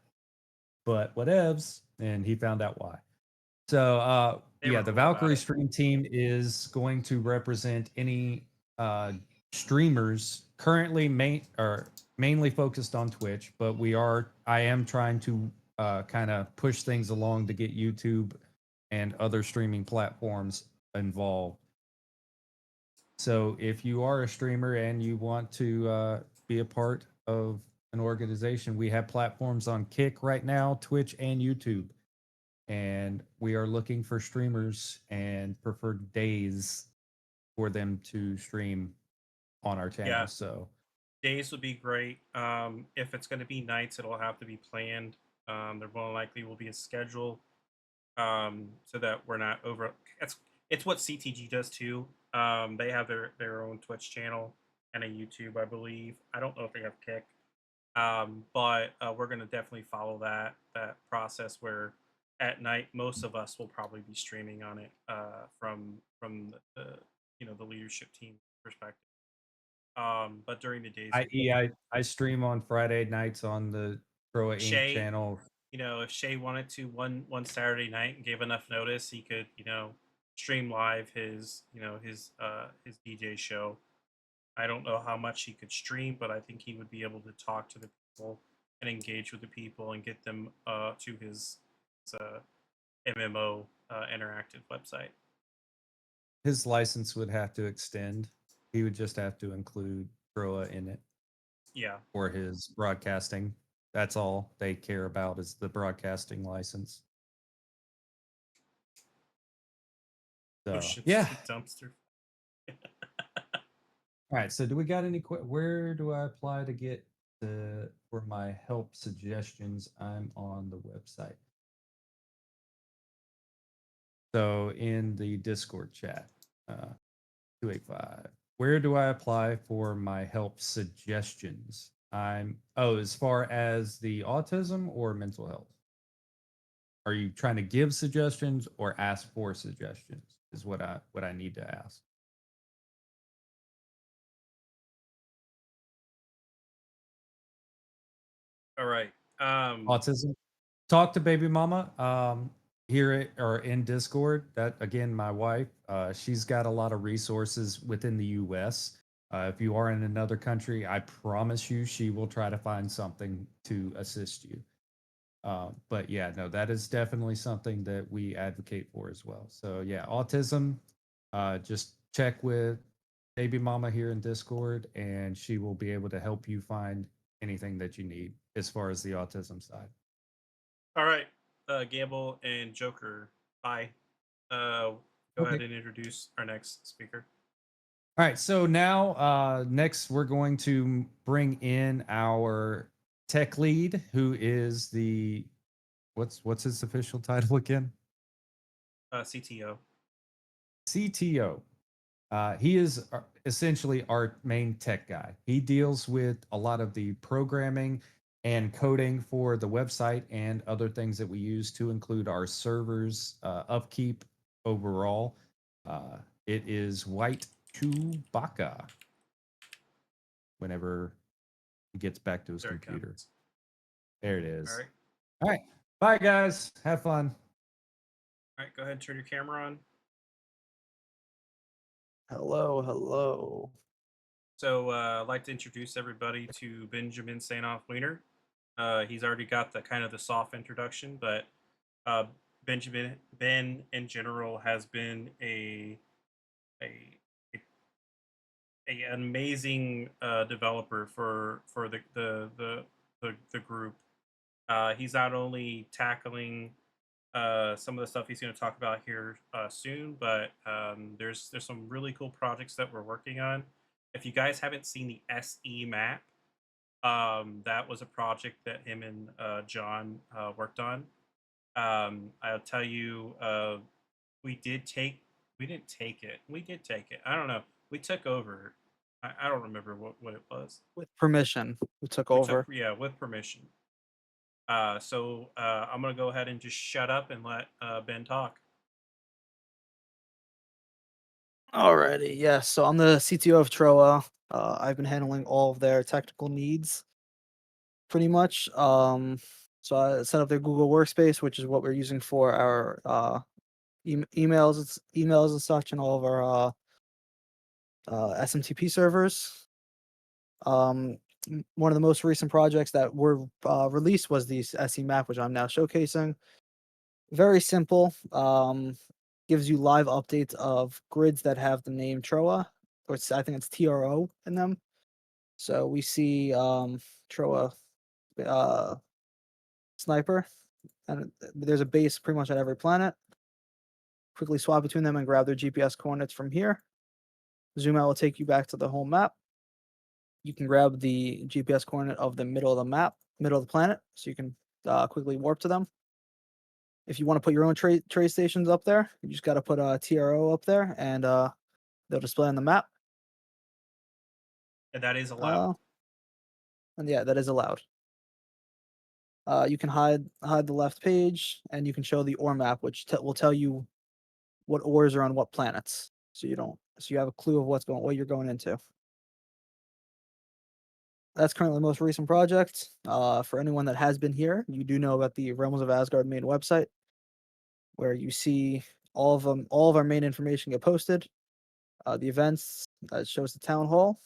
but whatevs, and he found out why. So They were the cool about Valkyrie it. Stream Team is going to represent any streamers currently mainly focused on Twitch, but I am trying to kind of push things along to get YouTube and other streaming platforms involved. So if you are a streamer and you want to be a part of an organization, we have platforms on Kick right now, Twitch, and YouTube. And we are looking for streamers and preferred days for them to stream on our channel. Yeah. So Days would be great. If it's going to be nights, it'll have to be planned. There more likely will be a schedule, so that we're not over. It's what CTG does too. They have their own Twitch channel and a YouTube, I believe. I don't know if they have Kick, but we're going to definitely follow that process where at night most of us will probably be streaming on it, from the leadership team perspective. But during the days, I stream on Friday nights on the TROA Inc. Shay, channel. if Shay wanted to one Saturday night and gave enough notice, he could, stream live his DJ show. I don't know how much he could stream, but I think he would be able to talk to the people and engage with the people and get them to his MMO interactive website. His license would have to extend. He would just have to include TROA in it. Yeah. For his broadcasting. That's all they care about is the broadcasting license. So, shit's yeah. a dumpster. All right. So, do we got any? Where do I apply to get for my help suggestions? I'm on the website. So, in the Discord chat, 285. Where do I apply for my help suggestions? As far as the autism or mental health? Are you trying to give suggestions or ask for suggestions? Is what I need to ask. All right. Autism. Talk to baby mama. Here or in Discord. That again, my wife. She's got a lot of resources within the U.S. If you are in another country, I promise you, she will try to find something to assist you. But yeah, no, that is definitely something that we advocate for as well. So yeah, autism. Just check with baby mama here in Discord, and she will be able to help you find anything that you need as far as the autism side. All right. Gamble and Joker. Bye. Go Okay. ahead and introduce our next speaker. All right. So now, next, we're going to bring in our tech lead, who is the what's his official title again? CTO. CTO. He is essentially our main tech guy. He deals with a lot of the programming and coding for the website and other things that we use to include our servers, upkeep overall. It is White Chewbacca whenever he gets back to his There it computer. comes. There it is. All right. All right. Bye, guys. Have fun. All right. Go ahead and turn your camera on. Hello, hello. So I'd like to introduce everybody to Benjamin Sainoff Wiener. He's already got the kind of the soft introduction, but Ben in general has been a, a amazing developer for the group. He's not only tackling some of the stuff he's going to talk about here soon, but there's some really cool projects that we're working on. If you guys haven't seen the SE map, that was a project that him and John worked on. I'll tell you, we did take we didn't take it. We did take it. I don't know. We took over. I don't remember what it was. With permission, we took We over. took, yeah, with permission. So I'm gonna go ahead and just shut up and let Ben talk. Alrighty, yes. So I'm the CTO of TROA. I've been handling all of their technical needs, pretty much. So I set up their Google Workspace, which is what we're using for our emails and such, and all of our SMTP servers. One of the most recent projects that were released was the SE map, which I'm now showcasing. Very simple. Gives you live updates of grids that have the name TROA, or I think it's TRO in them. So we see TROA sniper, and there's a base pretty much at every planet. Quickly swap between them and grab their GPS coordinates from here. Zoom out will take you back to the whole map. You can grab the GPS coordinate of the middle of the map, middle of the planet, so you can quickly warp to them. If you want to put your own trade stations up there, you just got to put a TRO up there, and they'll display on the map. And that is allowed. And yeah, that is allowed. You can hide the left page, and you can show the ore map, which will tell you what ores are on what planets, so you have a clue of what you're going into. That's currently the most recent project. For anyone that has been here, you do know about the Realms of Asgard main website, where you see all of our main information get posted. The events that shows the town hall,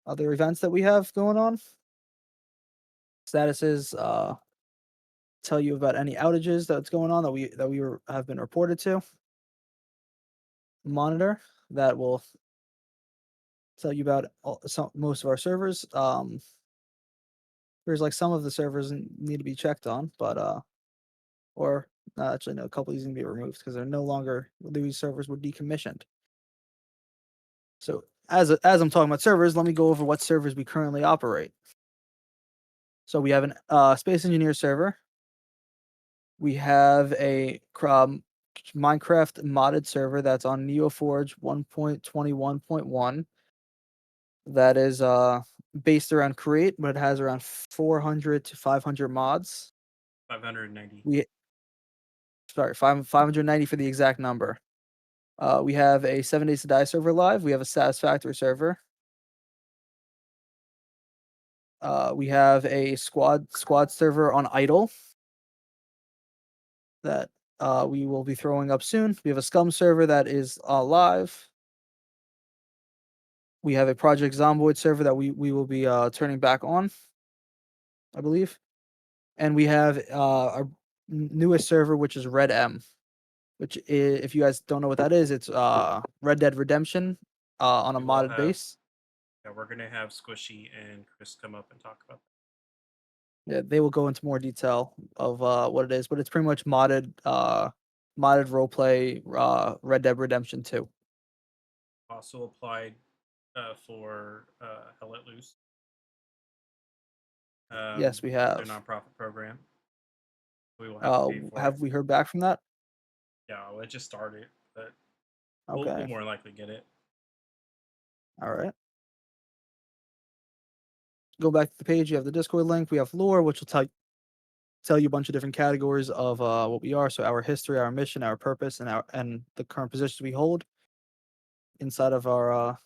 other events that we have going on, statuses, tell you about any outages that's going on that we have been reported to. Monitor that will tell you about most of our servers. There's like some of the servers need to be checked on, but or actually no, a couple of these need to be removed because they're no longer these servers were decommissioned. So as I'm talking about servers, let me go over what servers we currently operate. So we have an Space Engineer server. We have a Minecraft modded server that's on NeoForge 1.21.1 that is based around Create, but it has around 400 to 500 mods. 590. 590 for the exact number. We have a 7 Days to Die server live. We have a Satisfactory server. We have a squad server on Idle that we will be throwing up soon. We have a Scum server that is live. We have a Project Zomboid server that we will be turning back on, I believe. And we have our newest server, which is Red M, which is, if you guys don't know what that is, it's Red Dead Redemption on a We will modded have- base. Yeah, we're gonna have Squishy and Chris come up and talk about that. Yeah, they will go into more detail of what it is, but it's pretty much modded roleplay Red Dead Redemption 2. Also applied for Hell Let Loose. Yes, we Their have. nonprofit program. We will have to pay for Have it. we heard back from that? Yeah, well, it just started, but Okay. we'll more than likely get it. All right. Go back to the page. You have the Discord link. We have lore, which will tell you a bunch of different categories of what we are. So our history, our mission, our purpose, and the current positions we hold inside of our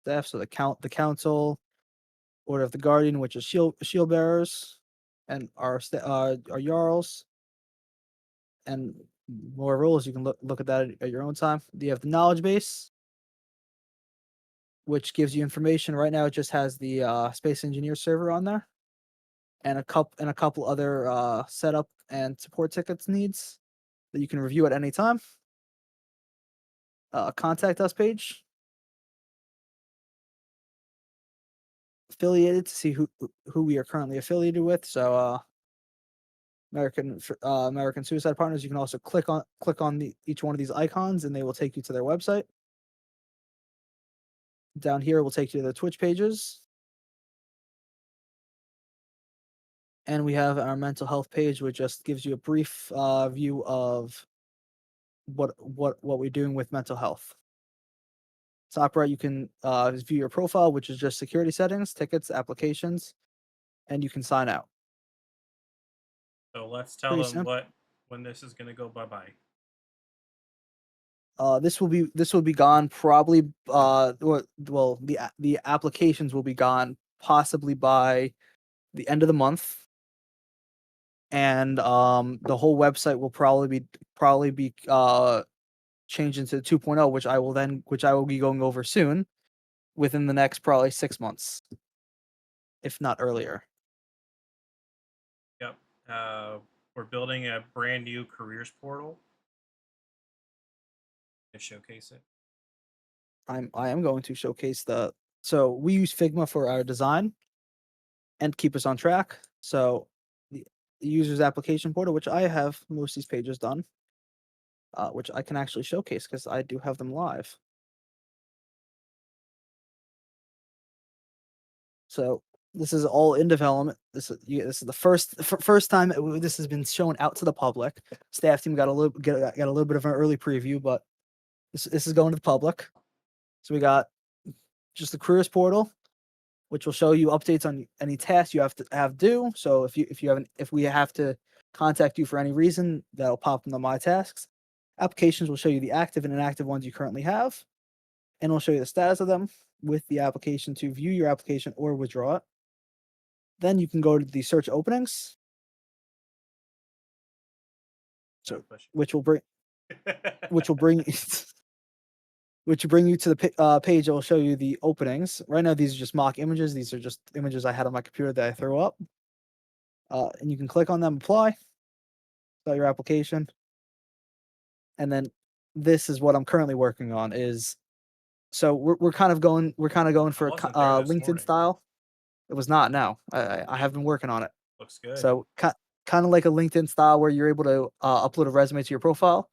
staff. So the council, Order of the Guardian, which is shield bearers, and our jarls, and more roles. You can look at that at your own time. You have the knowledge base, which gives you information. Right now, it just has the Space Engineer server on there, and a couple other setup and support tickets needs that you can review at any time. Contact us page. Affiliated to see who we are currently affiliated with. So American Suicide Partners. You can also click on each one of these icons, and they will take you to their website. Down here, will take you to the Twitch pages. And we have our mental health page, which just gives you a brief view of what we're doing with mental health. Top right, you can view your profile, which is just security settings, tickets, applications, and you can sign out. So let's tell Pretty them simple. when this is gonna go bye-bye. This will be gone probably. Well, the applications will be gone possibly by the end of the month, and the whole website will probably be changed into 2.0, which I will be going over soon, within the next probably 6 months, if not earlier. Yep. We're building a brand new careers portal to showcase it. I am going to showcase so we use Figma for our design and keep us on track. So the user's application portal, which I have most of these pages done, which I can actually showcase because I do have them live. So this is all in development. This is the first time this has been shown out to the public. Staff team got a little bit of an early preview, but this is going to the public. So we got just the careers portal, which will show you updates on any tasks you have to due. So if we have to contact you for any reason, that'll pop into my tasks. Applications will show you the active and inactive ones you currently have, and we'll show you the status of them with the application to view your application or withdraw it. Then you can go to the search openings, so which will bring you to the page that will show you the openings. Right now, these are just mock images. These are just images I had on my computer that I threw up. And you can click on them, apply, start your application. And then this is what I'm currently working on is, so we're kind of going for I wasn't there this LinkedIn morning. style. It was not. No, I have been working on it. Looks good. So kind of like a LinkedIn style where you're able to upload a resume to your profile,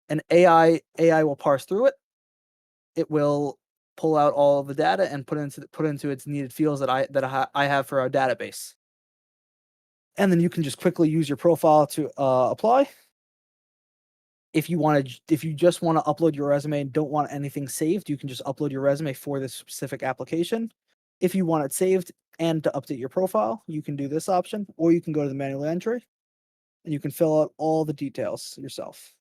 and AI will parse through it. It will pull out all of the data and put into its needed fields that I have for our database. And then you can just quickly use your profile to apply. If you just want to upload your resume and don't want anything saved, you can just upload your resume for this specific application. If you want it saved and to update your profile, you can do this option, or you can go to the manual entry and you can fill out all the details yourself.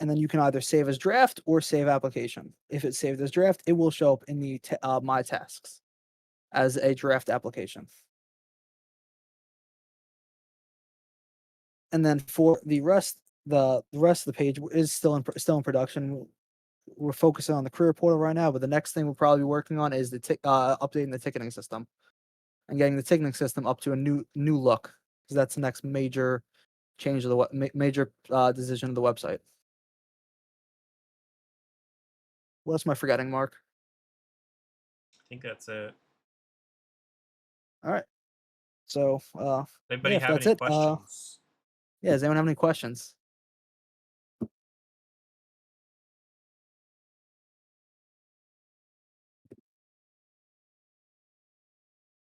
And then you can either save as draft or save application. If it's saved as draft, it will show up in the my tasks as a draft application. And then for the rest of the page is still in production. We're focusing on the career portal right now, but the next thing we'll probably be working on is the updating the ticketing system and getting the ticketing system up to a new look, because that's the next major change of the major decision of the website. What else am I forgetting, Mark? I think that's it. All right. So, Does anybody if have that's any it, questions? yeah, does anyone have any questions?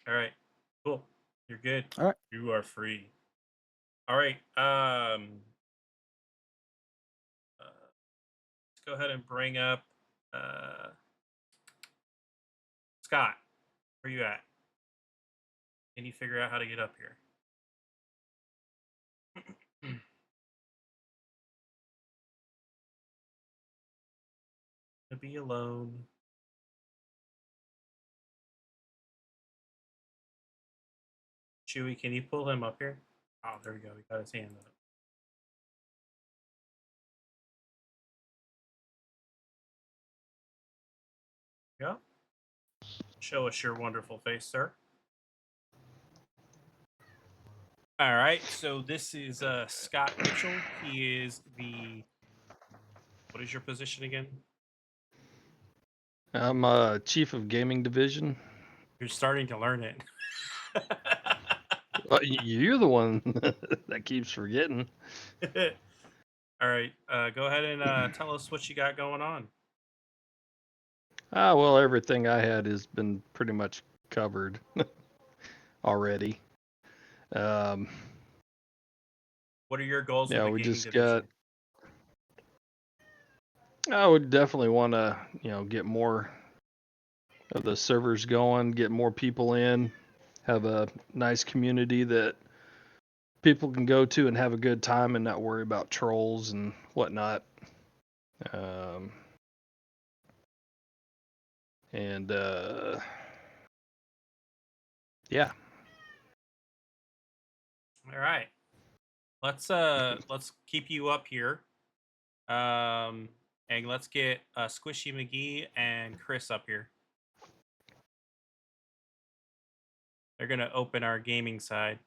All right. Cool. You're good. All right. You are free. All right. Let's go ahead and bring up Scott. Where you at? Can you figure out how to get up here? To be alone. Chewy, can you pull him up here? Oh, there we go. He got his hand up. Yeah. Show us your wonderful face, sir. All right. So this is Scott Mitchell. He is what is your position again? I'm chief of gaming division. You're starting to learn it. You're the one that keeps forgetting. All right. Go ahead and tell us what you got going on. Well, everything I had has been pretty much covered already. What are your goals with the we gaming just division? I would definitely want to, get more of the servers going, get more people in, have a nice community that people can go to and have a good time and not worry about trolls and whatnot. Yeah. All right. Let's keep you up here. And let's get Squishy McGee and Chris up here. They're gonna open our gaming side.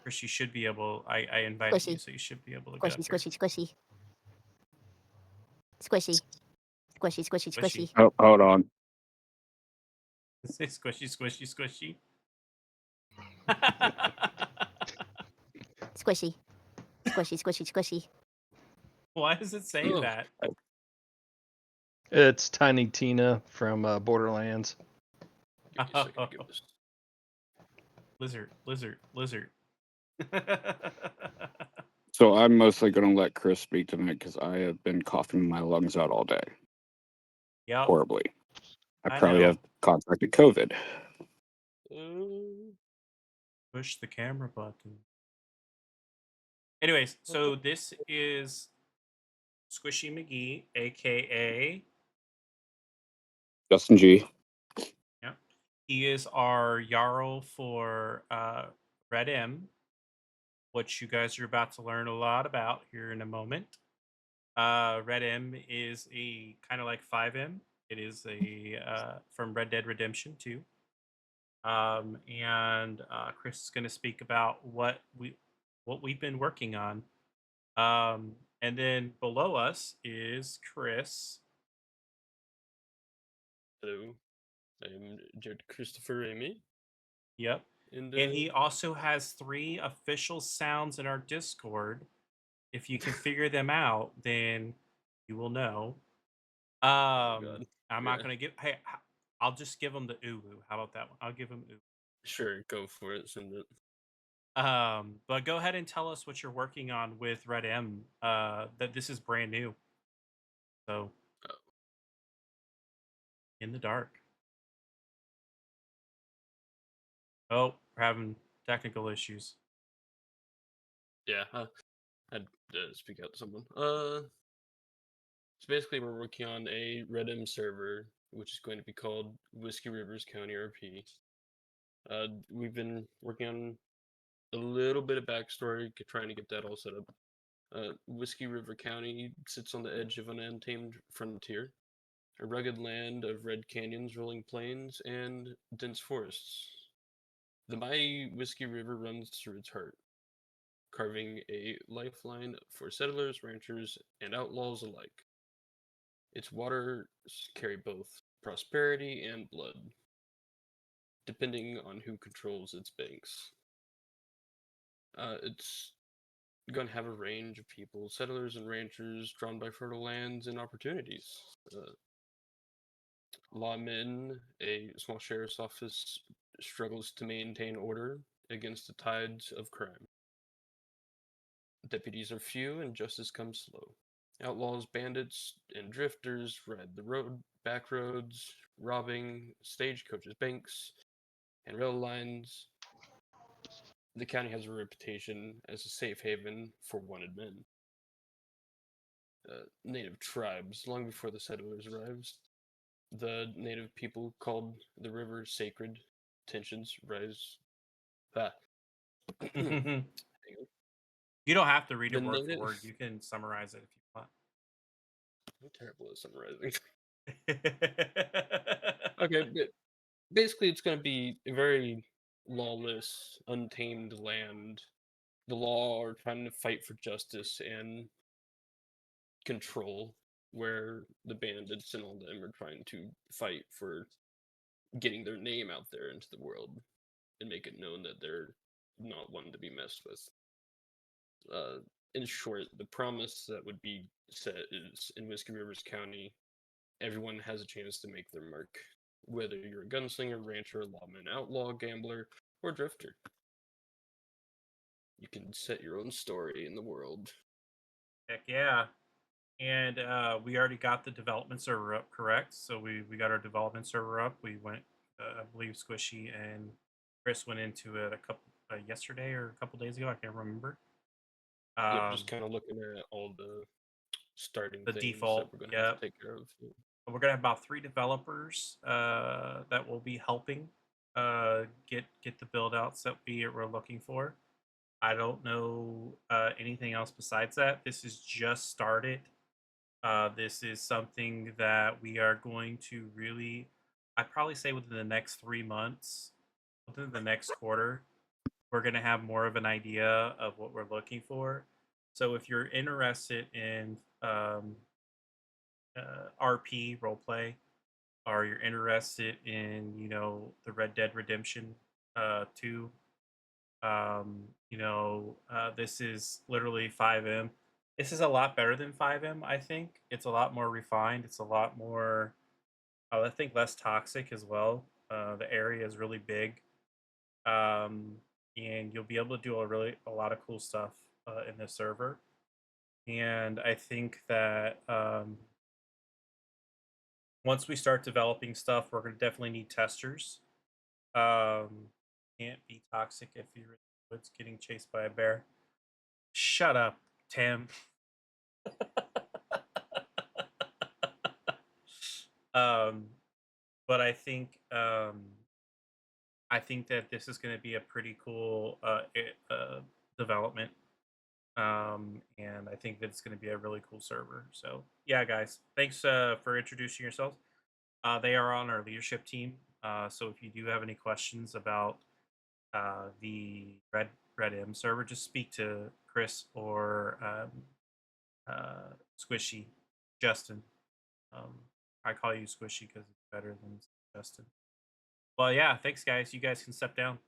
Chris, you should be able. I invited you, so you should be able to get up here. Squishy. Squishy. Oh, hold on. Say squishy. Squishy. Why does it say Ugh. that? It's Tiny Tina from Borderlands. Lizard. So I'm mostly going to let Chris speak tonight because I have been coughing my lungs out all day. Yep. Horribly. I I probably know. have contracted COVID. Push the camera button. Anyways, so this is Squishy McGee, aka Justin G. Yeah. He is our Jarl for Red M, which you guys are about to learn a lot about here in a moment. Red M is a kind of like 5M. It is a from Red Dead Redemption 2. And Chris is going to speak about what we've been working on. And then below us is Chris. Hello, I'm Jared Christopher Amy, Yep. and And he also has 3 official sounds in our Discord. If you can figure them out, then you will know. oh god, I'm yeah, not gonna give. Hey, I'll just give him the uwu. How about that one? I'll give him uwu. sure, go for it. Send it. But go ahead and tell us what you're working on with Red M. That this is brand new. So Oh, in the dark. Oh, we're having technical issues. yeah, I'd speak out to someone. So basically, we're working on a Redm server, which is going to be called Whiskey Rivers County RP. We've been working on a little bit of backstory, trying to get that all set up. Whiskey River County sits on the edge of an untamed frontier, a rugged land of red canyons, rolling plains, and dense forests. The mighty Whiskey River runs through its heart, carving a lifeline for settlers, ranchers, and outlaws alike. Its waters carry both prosperity and blood, depending on who controls its banks. It's going to have a range of people, settlers and ranchers, drawn by fertile lands and opportunities. Lawmen, a small sheriff's office, struggles to maintain order against the tides of crime. Deputies are few and justice comes slow. Outlaws, bandits, and drifters ride the back roads, robbing stagecoaches, banks, and rail lines. The county has a reputation as a safe haven for wanted men. Native tribes, long before the settlers arrived, the native people called the river sacred. Tensions rise. Ah. You don't have to read The it word for native. word. You can summarize it if you want. I'm terrible at summarizing. Okay, but basically, it's going to be a very lawless, untamed land. The law are trying to fight for justice and control, where the bandits and all them are trying to fight for getting their name out there into the world and make it known that they're not one to be messed with. In short, the promise that would be set is in Whiskey Rivers County, everyone has a chance to make their mark, whether you're a gunslinger, rancher, lawman, outlaw, gambler, or drifter. You can set your own story in the world. Heck yeah. And we already got the development server up, correct? So we got our development server up. We went, I believe Squishy and Chris went into it a couple yesterday or a couple days ago. I can't remember. Yep, just kind of looking at all the starting the things default. that we're going to have Yep. to take care of. We're gonna have about 3 developers that will be helping get the build outs that we're looking for. I don't know anything else besides that. This is just started. This is something that we are going to really, I'd probably say within the next 3 months, within the next quarter, we're going to have more of an idea of what we're looking for. So if you're interested in RP roleplay, or you're interested in, the Red Dead Redemption 2, this is literally 5M. This is a lot better than 5M, I think. It's a lot more refined. It's a lot more, I think, less toxic as well. The area is really big. And you'll be able to do a lot of cool stuff in this server. And I think that once we start developing stuff, we're going to definitely need testers. Can't be toxic if you're in the woods getting chased by a bear. Shut up, Tim. But I think that this is going to be a pretty cool development. And I think that it's going to be a really cool server. So yeah, guys, thanks for introducing yourselves. They are on our leadership team. So if you do have any questions about the Red M server, just speak to Chris or Squishy, Justin. I call you Squishy because better than suggested. Well, yeah, thanks, guys. You guys can step down.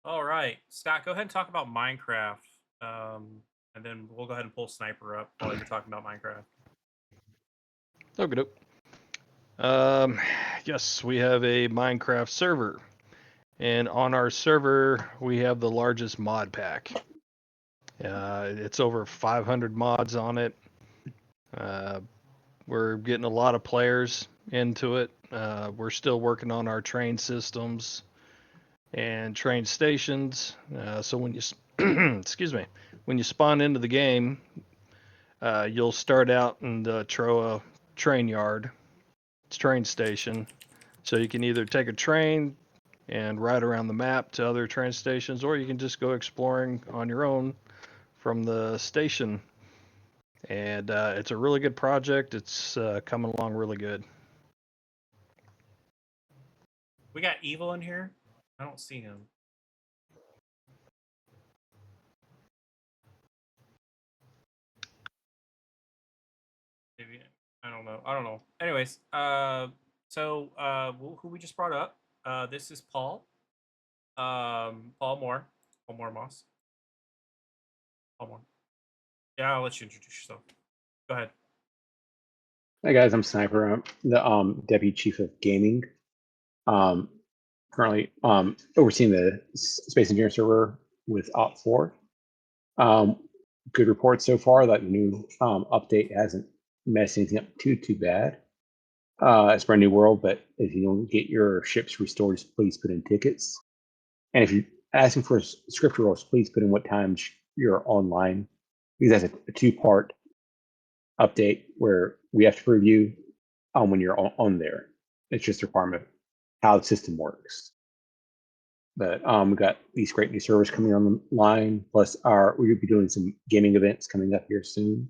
All right, Scott, go ahead and talk about Minecraft, and then we'll go ahead and pull Sniper up while you're talking about Minecraft. Okay, dope. Yes, we have a Minecraft server, and on our server we have the largest mod pack. It's over 500 mods on it. We're getting a lot of players into it. We're still working on our train systems and train stations. So when you excuse me, when you spawn into the game, you'll start out in the TROA train yard, train station. So you can either take a train and ride around the map to other train stations, or you can just go exploring on your own from the station. And it's a really good project. It's coming along really good. We got Evil in here. I don't see him. Maybe I don't know. I don't know. Anyways, so who we just brought up? This is Paul. Paul Moore. Paul Moore Moss. Paul Moore. Yeah, I'll let you introduce yourself. Go ahead. Hey guys, I'm Sniper. I'm the deputy chief of gaming. Currently overseeing the Space Engineer server with Op4. Good report so far that the new update hasn't messed anything up too bad. It's a brand new world, but if you don't get your ships restored, please put in tickets. And if you're asking for script rolls, please put in what times you're online, because that's a two-part update where we have to review when you're on there. It's just a requirement of how the system works. But we got these great new servers coming online. Plus, we'll be doing some gaming events coming up here soon.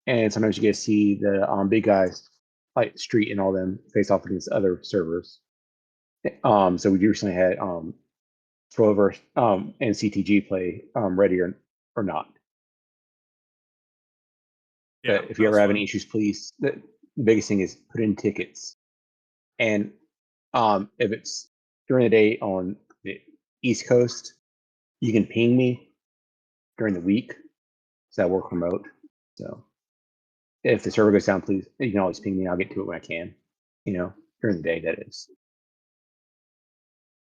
And sometimes you get to see the big guys like Street and all them face off against other servers. So we recently had TROA and CTG play Ready or Not. Yeah, But if you ever have any issues, please, the biggest thing is put in tickets. And if it's during the day on the East Coast, you can ping me during the week, so I work remote. So if the server goes down, please, you can always ping me. I'll get to it when I can, during the day, that is.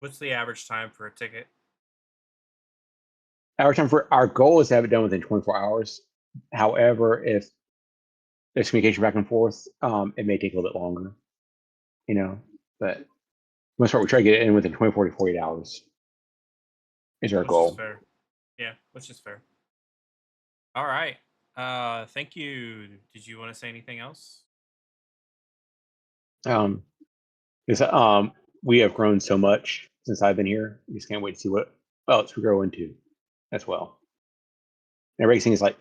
What's the average time for a ticket? Average time for our goal is to have it done within 24 hours. However, if there's communication back and forth, it may take a little bit longer, but most part, we try to get it in within 24 to 48 hours is our Which goal. is fair. Yeah, which is fair. All right. Thank you. Did you want to say anything else? Because we have grown so much since I've been here. We just can't wait to see what else we grow into as well. And racing is like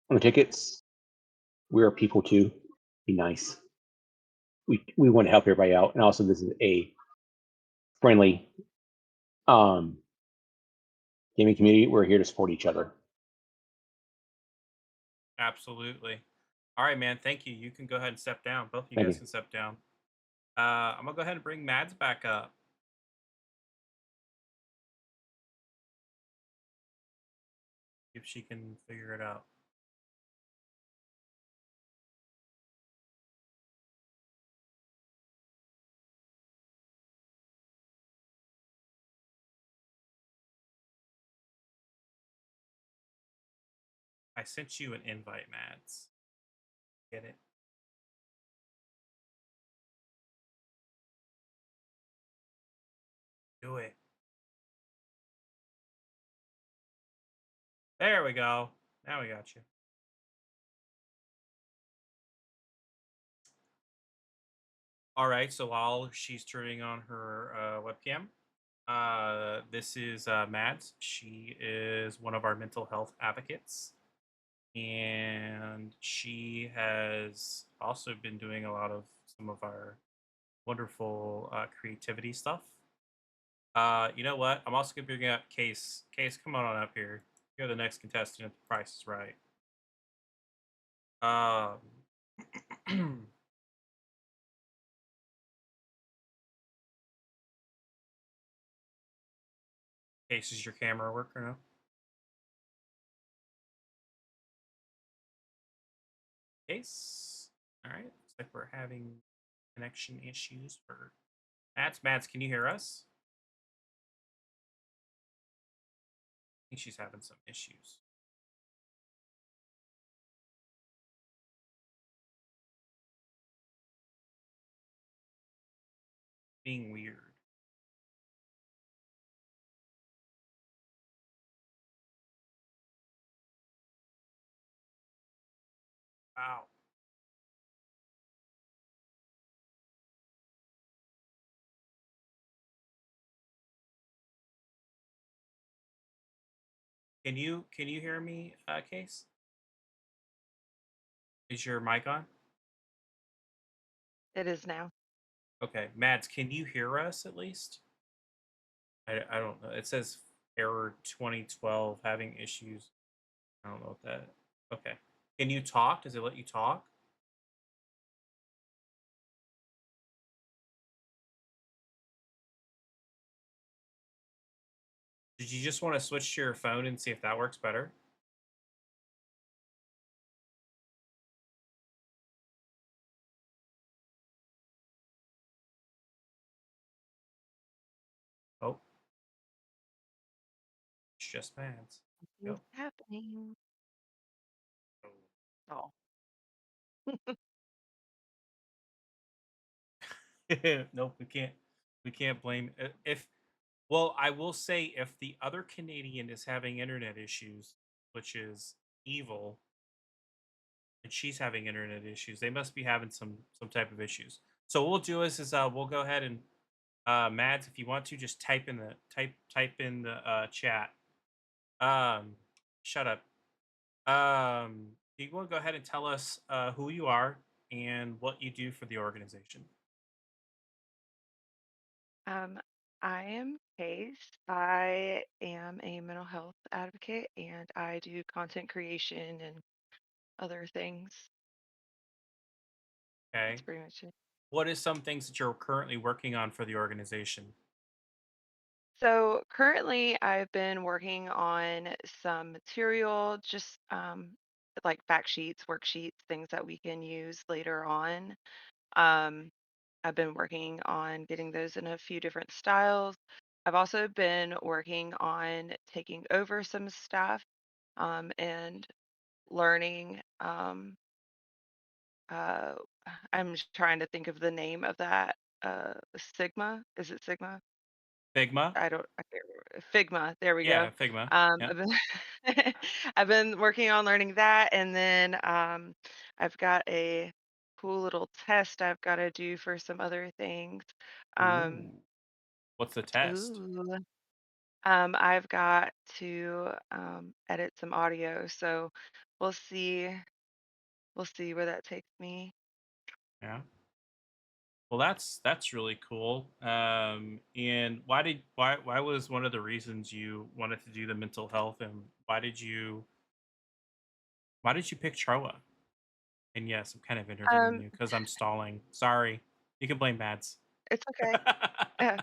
on the tickets, we're people too. Be nice. We want to help everybody out, and also this is a friendly gaming community. We're here to support each other. Absolutely. All right, man. Thank you. You can go ahead and step down. Both of you Thank guys you. can step down. I'm gonna go ahead and bring Mads back up. If she can figure it out. I sent you an invite, Mads. Get it? Do it. There we go. Now we got you. All right. So while she's turning on her webcam, this is Mads. She is one of our mental health advocates. And she has also been doing a lot of some of our wonderful creativity stuff. You know what? I'm also gonna bring up Case. Case, come on up here. You're the next contestant if the price is right. Um, Case, is your camera work or no? Case. All right. Looks like we're having connection issues for Mads, can you hear us? I think she's having some issues. Being weird. Wow. Can you hear me, Case? Is your mic on? It is now. Okay, Mads, can you hear us at least? I don't know. It says error 2012 having issues. I don't know what that. Okay. Can you talk? Does it let you talk? Did you just want to switch to your phone and see if that works better? Oh, it's just Mads. What's happening? Oh, Nope, we can't. We can't blame if. Well, I will say if the other Canadian is having internet issues, which is evil, and she's having internet issues, they must be having some type of issues. So what we'll do is we'll go ahead and Mads, if you want to, just type in the chat. Um, Shut up. You want to go ahead and tell us who you are and what you do for the organization. um, I am Pace. I am a mental health advocate and I do content creation and other things. That's Okay. pretty much it. What is some things that you're currently working on for the organization? So currently, I've been working on some material, just like fact sheets, worksheets, things that we can use later on. Um, I've been working on getting those in a few different styles. I've also been working on taking over some stuff and learning. Uh, I'm just trying to think of the name of that. Sigma? Is it Sigma? Figma? I can't remember. Figma. There we go. Yeah, Figma. Yeah. I've been I've been working on learning that, and then I've got a cool little test I've got to do for some other things. Um, Ooh. What's the test? ooh, I've got to edit some audio, so we'll see. We'll see where that takes me. Yeah. Well, that's really cool. And why was one of the reasons you wanted to do the mental health, and why did you pick TROA? And yes, I'm kind of interviewing Um, you because I'm stalling. Sorry, you can blame Mads. it's okay. Yeah.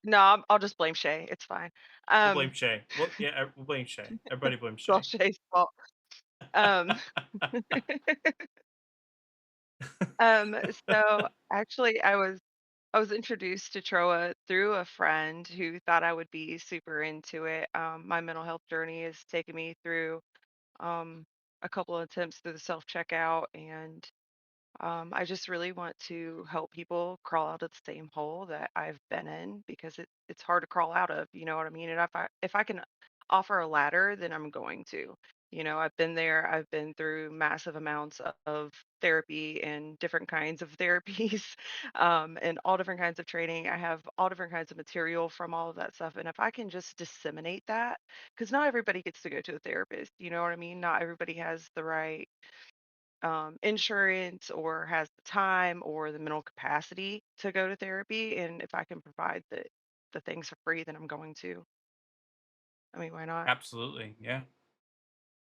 No, I'll just blame Shay. It's fine. We'll blame Um, Shay. Well, yeah, we'll blame Shay. Everybody blame it's all Shay. Shay's fault. Um, um, so actually, I was introduced to TROA through a friend who thought I would be super into it. My mental health journey has taken me through um, a couple of attempts through the self checkout, and I just really want to help people crawl out of the same hole that I've been in because it's hard to crawl out of, you know what I mean? And if I can offer a ladder, then I'm going to. You know, I've been there. I've been through massive amounts of therapy and different kinds of therapies, and all different kinds of training. I have all different kinds of material from all of that stuff. And if I can just disseminate that, because not everybody gets to go to a therapist, you know what I mean? Not everybody has the right insurance or has the time or the mental capacity to go to therapy. And if I can provide the things for free, then I'm going to. I mean, why not? Absolutely, yeah.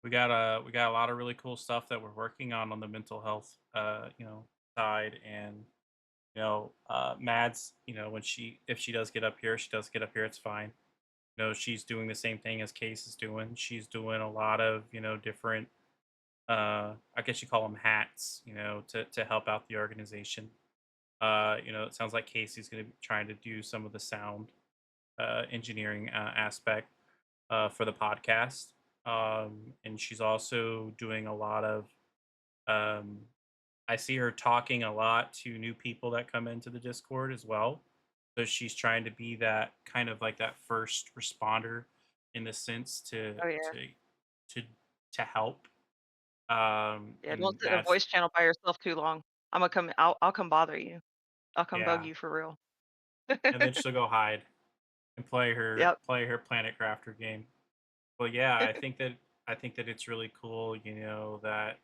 We got a lot of really cool stuff that we're working on the mental health side. And Mads, when if she does get up here, she does get up here, it's fine. She's doing the same thing as Case is doing. She's doing a lot of different, I guess you call them hats, to help out the organization. It sounds like Casey's going to be trying to do some of the sound engineering aspect for the podcast. And she's also doing a lot of, um, I see her talking a lot to new people that come into the Discord as well. So she's trying to be that kind of like that first responder in the sense to Oh yeah. to to help. Yeah, And don't sit in a that's voice channel by yourself too long. I'm gonna come. I'll come bother you. I'll come bug yeah. you for real. And then she'll go hide and Yep. play her Planet Crafter game. Well, yeah, I think that it's really cool, that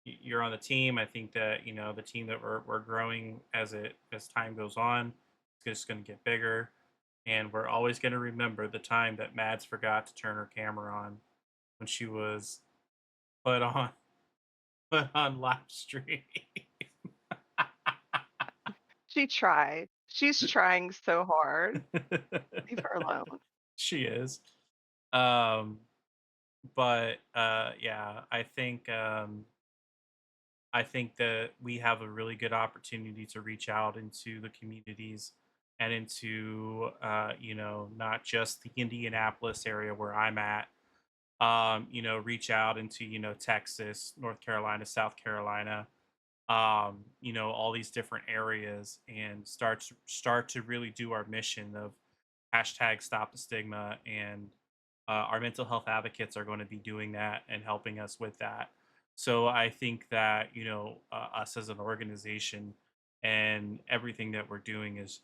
you're on the team. I think that the team that we're growing as time goes on, it's just going to get bigger, and we're always going to remember the time that Mads forgot to turn her camera on when she was put on put on live stream. She tried. She's trying so hard. Leave her alone. She is. Um, but yeah, I think that we have a really good opportunity to reach out into the communities and into, not just the Indianapolis area where I'm at, reach out into, Texas, North Carolina, South Carolina, all these different areas, and start to really do our mission of hashtag stop the stigma. And our mental health advocates are going to be doing that and helping us with that. So I think that us as an organization and everything that we're doing is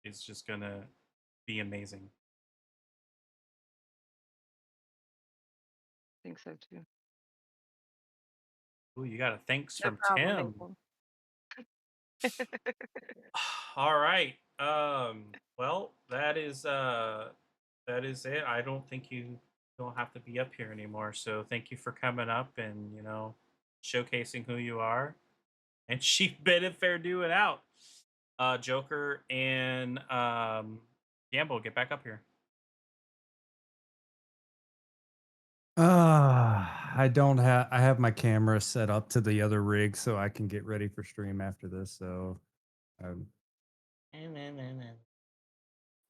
just going to be amazing. I think so too. Ooh, you got a thanks No from problem, Tim. Maple. All right. Well, that is it. I don't think you don't have to be up here anymore. So thank you for coming up and, showcasing who you are. And Chief Benefit doing out. Joker and Gamble, get back up here. I don't have. I have my camera set up to the other rig so I can get ready for stream after this. So, yeah,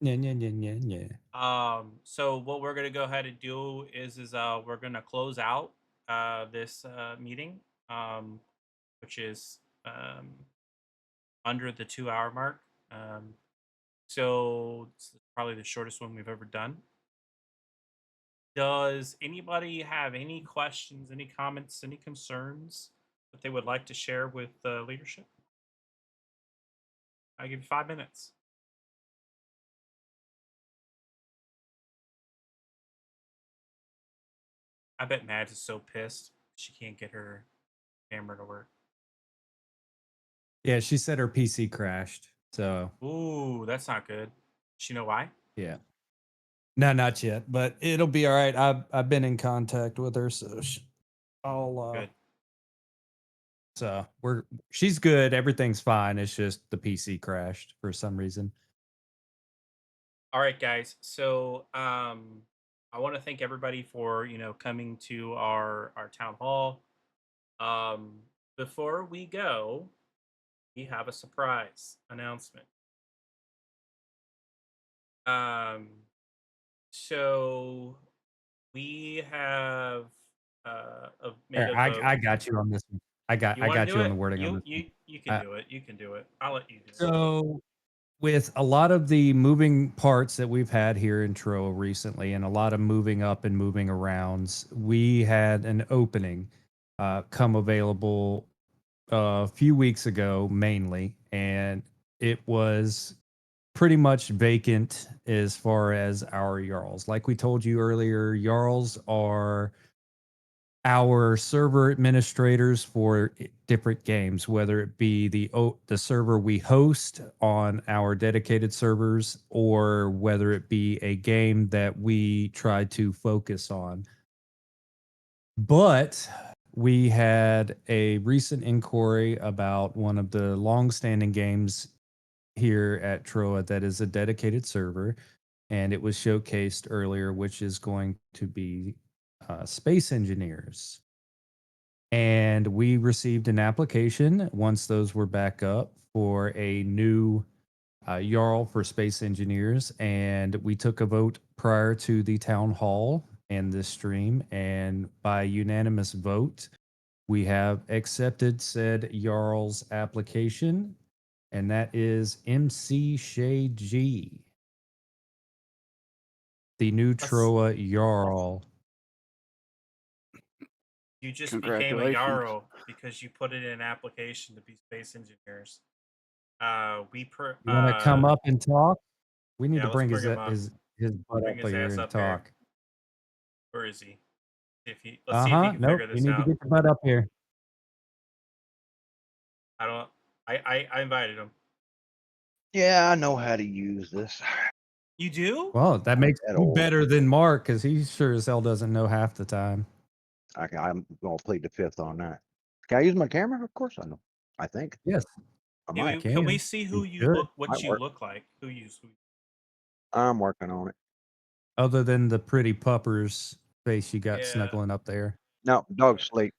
yeah, yeah, yeah, yeah. So what we're gonna go ahead and do is we're gonna close out this meeting, um, which is under the 2 hour mark. So it's probably the shortest one we've ever done. Does anybody have any questions, any comments, any concerns that they would like to share with leadership? I give you 5 minutes. I bet Mads is so pissed she can't get her camera to work. Yeah, she said her PC crashed. So, Ooh, that's not good. Does she know why? yeah. No, not yet, but it'll be all right. I've been in contact with her, so I'll Good. so she's good. Everything's fine. It's just the PC crashed for some reason. All right, guys. So I want to thank everybody for coming to our town hall. Before we go, we have a surprise announcement. So we have made Here, a vote. I got you on this one. I got do you on it? the wording on this one. You can do it. You can do it. I'll let you do it. So, with a lot of the moving parts that we've had here in TROA recently, and a lot of moving up and moving arounds, we had an opening come available a few weeks ago, mainly, and it was pretty much vacant as far as our Jarls. Like we told you earlier, Jarls are our server administrators for different games, whether it be the server we host on our dedicated servers, or whether it be a game that we try to focus on. But we had a recent inquiry about one of the long-standing games here at TROA that is a dedicated server, and it was showcased earlier, which is going to be Space Engineers. And we received an application once those were back up for a new Jarl for Space Engineers, and we took a vote prior to the town hall and this stream, and by unanimous vote, we have accepted said Jarl's application, and that is MC Shay G, the new TROA Jarl. You just became a Congratulations. Yarrow because you put it in an application to be Space Engineers. You want to come up and talk? We need yeah, to let's bring bring him up. his butt Bring up his here ass and up here. talk. Where is he? Let's see if he can Nope. figure We this need out. to get your butt up here. I invited him. Yeah, I know how to use this. You do? Well, that makes That you old. better than Mark, because he sure as hell doesn't know half the time. I'm gonna plead the fifth on that. Can I use my camera? Of course I know. I think. Yes. I Can might. we see who you should. look? What Might you work. look like? Who you? I'm working on it. Other than the pretty pupper's face you got Yeah. snuggling up there. No, dog's asleep.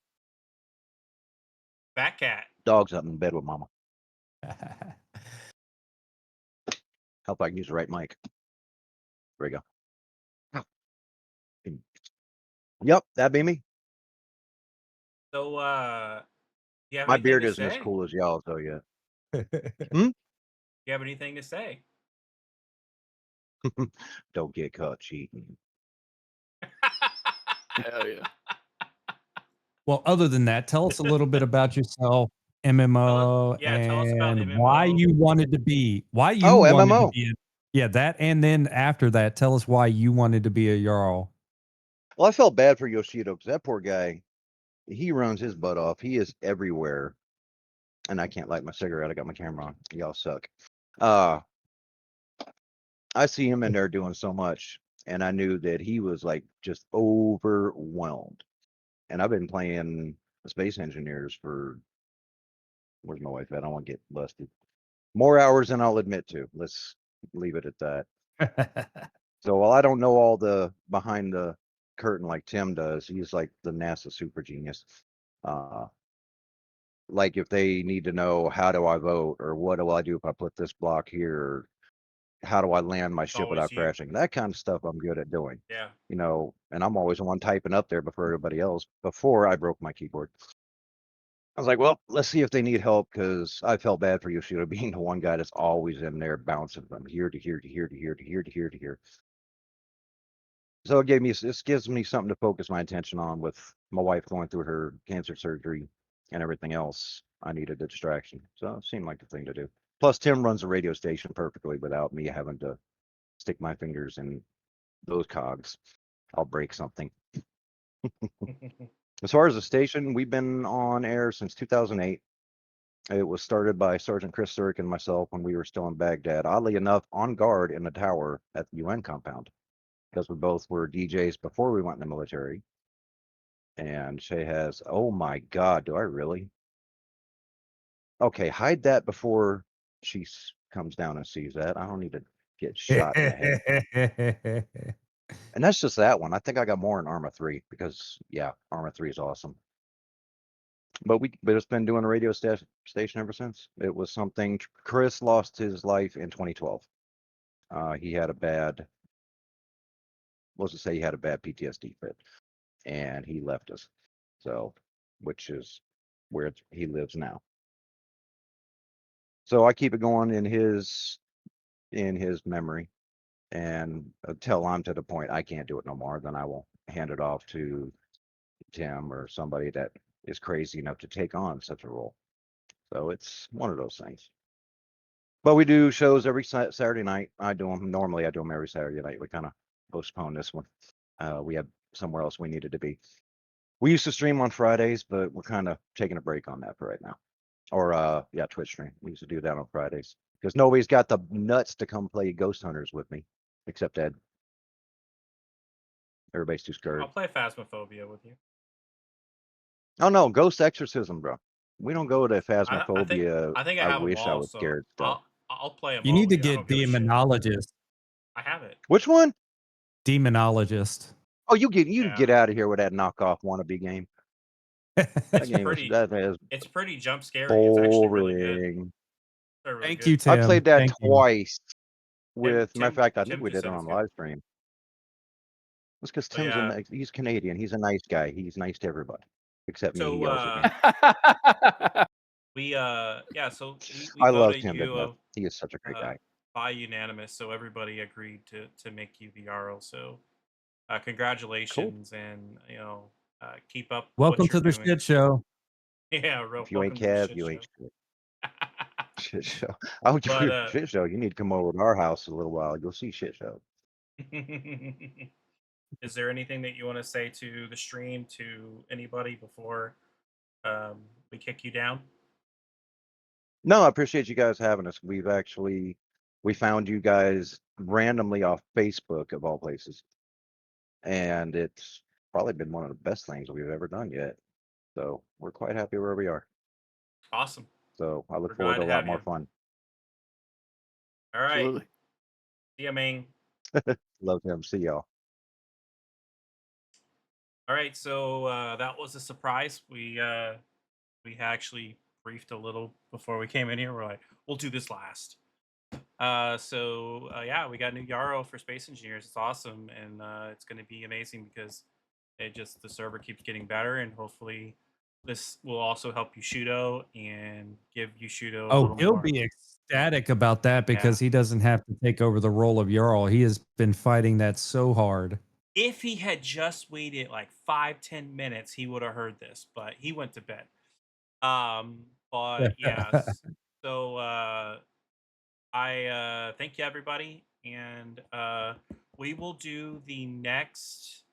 Fat cat. Dog's up in bed with mama. Hope I can use the right mic. There we go. Yep, that'd be me. So, you have My anything beard to isn't as say? cool as y'all, so yeah. You have anything to say? Don't get caught cheating. Hell yeah. Well, other than that, tell us a little bit about yourself, MMO, tell us about and why MMO. you wanted to be. Why you Oh, wanted MMO. to be. Yeah, that, and then after that, tell us why you wanted to be a Jarl. Well, I felt bad for Yoshito because that poor guy, he runs his butt off. He is everywhere. And I can't light my cigarette. I got my camera on. Y'all suck. I see him in there doing so much, and I knew that he was like just overwhelmed. And I've been playing Space Engineers for, where's my wife at? I don't want to get busted. More hours than I'll admit to. Let's leave it at that. So while I don't know all the behind the curtain like Tim does, he's like the NASA super genius. Like if they need to know how do I vote, or what do I do if I put this block here, or how do I land my ship Always without you. crashing? That kind of stuff I'm good at doing. Yeah. You know, and I'm always the one typing up there before everybody else, before I broke my keyboard. I was like, well, let's see if they need help, because I felt bad for Yoshida being the one guy that's always in there bouncing from here to here to here to here to here to here to here. So this gives me something to focus my attention on with my wife going through her cancer surgery and everything else. I needed a distraction. So it seemed like the thing to do. Plus, Tim runs the radio station perfectly without me having to stick my fingers in those cogs. I'll break something. As far as the station, we've been on air since 2008. It was started by Sergeant Chris Zurich and myself when we were still in Baghdad. Oddly enough, on guard in the tower at the UN compound, because we both were DJs before we went in the military. And Shay has, oh my God, do I really? Okay, hide that before she comes down and sees that. I don't need to get shot in the head. And that's just that one. I think I got more in Arma 3 because, yeah, Arma 3 is awesome. But it's been doing a radio station ever since. It was something. Chris lost his life in 2012. He had a bad, let's just say he had a bad PTSD fit, and he left us. So, which is where he lives now. So I keep it going in his memory, and until I'm to the point I can't do it no more, then I will hand it off to Tim or somebody that is crazy enough to take on such a role. So it's one of those things. But we do shows every Saturday night. I do them normally. I do them every Saturday night. We kind of postponed this one. We had somewhere else we needed to be. We used to stream on Fridays, but we're kind of taking a break on that for right now. Or yeah, Twitch stream. We used to do that on Fridays because nobody's got the nuts to come play Ghost Hunters with me, except Ed. Everybody's too scared. I'll play Phasmophobia with you. Oh no, Ghost Exorcism, bro. We don't go to I think Phasmophobia. I think I I have them wish I all, was so scared stuff. I'll play them You all need to with you. I get don't give a shit. Demonologist. I have it. Which one? Demonologist. Oh, you get Yeah. out of here with that knockoff wannabe game. That It's game pretty. is that is It's pretty jump scary. It's actually really good. boring. They're really Thank good. you, I Tim. played that Thank you. twice. With matter of fact, I think Tim we just did it said it's on good. live stream. It's because But Tim's yeah. he's Canadian. He's a nice guy. He's nice to everybody, except me. He So yells at me. we yeah, so we I love voted Tim to you death. He is such a great guy. by unanimous, so everybody agreed to make you the Jarl. So congratulations, and keep up Welcome what to you're the doing. shit show. Yeah, If you ain't welcome to the Kev, shit you show. ain't shit. Shit show. Oh, But shit show. You need to come over to our house a little while. You'll see shit show. is there anything that you want to say to the stream, to anybody before we kick you down? No, I appreciate you guys having us. We found you guys randomly off Facebook of all places. And it's probably been one of the best things we've ever done yet. So we're quite happy where we are. Awesome. So I look We're forward glad to a to lot have more you. fun. All right. Absolutely. See you, Ming. Love him. See y'all. All right, so that was a surprise. We actually briefed a little before we came in here. We're like, we'll do this last. So yeah, we got new Yarrow for Space Engineers. It's awesome, and it's going to be amazing because the server keeps getting better, and hopefully this will also help Yushudo and give Yushudo a Oh, little he'll more. be ecstatic about that because he doesn't have to take over the role of Jarl. He has been fighting that so hard. If he had just waited like 5-10 minutes, he would have heard this, but he went to bed. But yes. So I thank you everybody, and we will do the next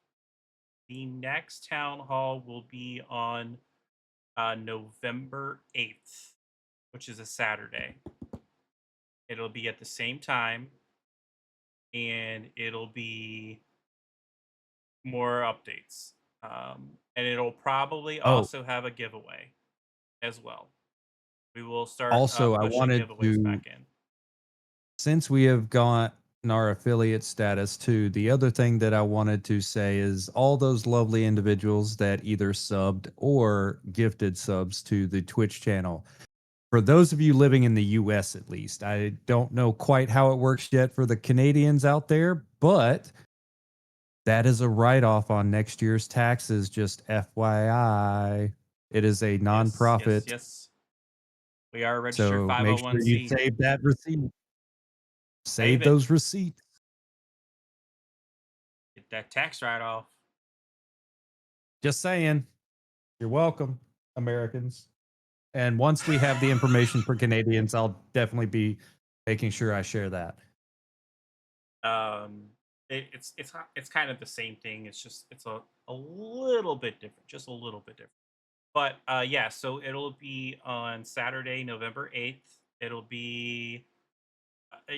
town hall will be on November 8th, which is a Saturday. It'll be at the same time, and it'll be more updates. And it'll probably also have a giveaway as well. We will start Also, I pushing wanted giveaways to, back in. since we have gotten our affiliate status too, the other thing that I wanted to say is all those lovely individuals that either subbed or gifted subs to the Twitch channel. For those of you living in the US at least, I don't know quite how it works yet for the Canadians out there, but that is a write-off on next year's taxes, just FYI. It is a nonprofit. Yes. We are a registered So make sure you 501c. save that receipt. Save Save it. those receipts. Get that tax write-off. Just saying. You're welcome, Americans. And once we have the information for Canadians, I'll definitely be making sure I share that. It's kind of the same thing. It's just it's a little bit different, just a little bit different. But yeah, so it'll be on Saturday, November 8th. It'll be.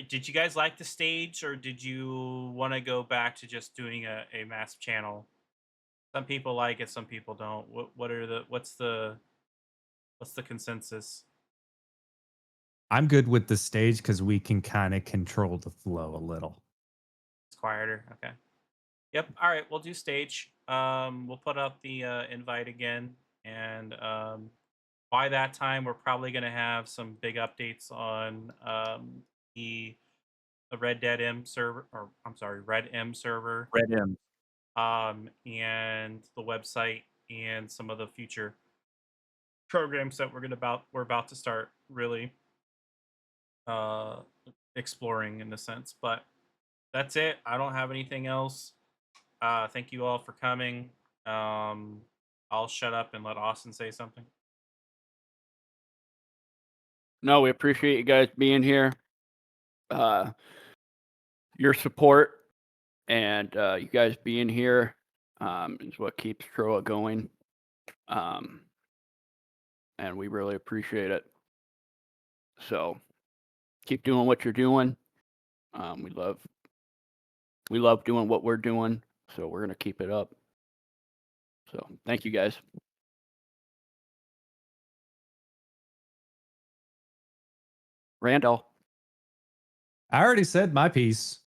Did you guys like the stage, or did you want to go back to just doing a mass channel? Some people like it, some people don't. What's the consensus? I'm good with the stage because we can kind of control the flow a little. It's quieter. Okay. Yep. All right. We'll do stage. We'll put out the invite again, and by that time, we're probably going to have some big updates on the Red Dead M server, or I'm sorry, Red M server, Red M. and the website, and some of the future programs that we're about to start really exploring in a sense. But that's it. I don't have anything else. Thank you all for coming. I'll shut up and let Austin say something. No, we appreciate you guys being here. Your support and you guys being here is what keeps TROA going. And we really appreciate it. So keep doing what you're doing. We love doing what we're doing, so we're gonna keep it up. So thank you guys. Randall. I already said my piece.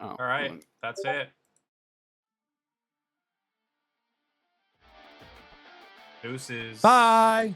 Oh, All right, that's it. Deuces. Bye.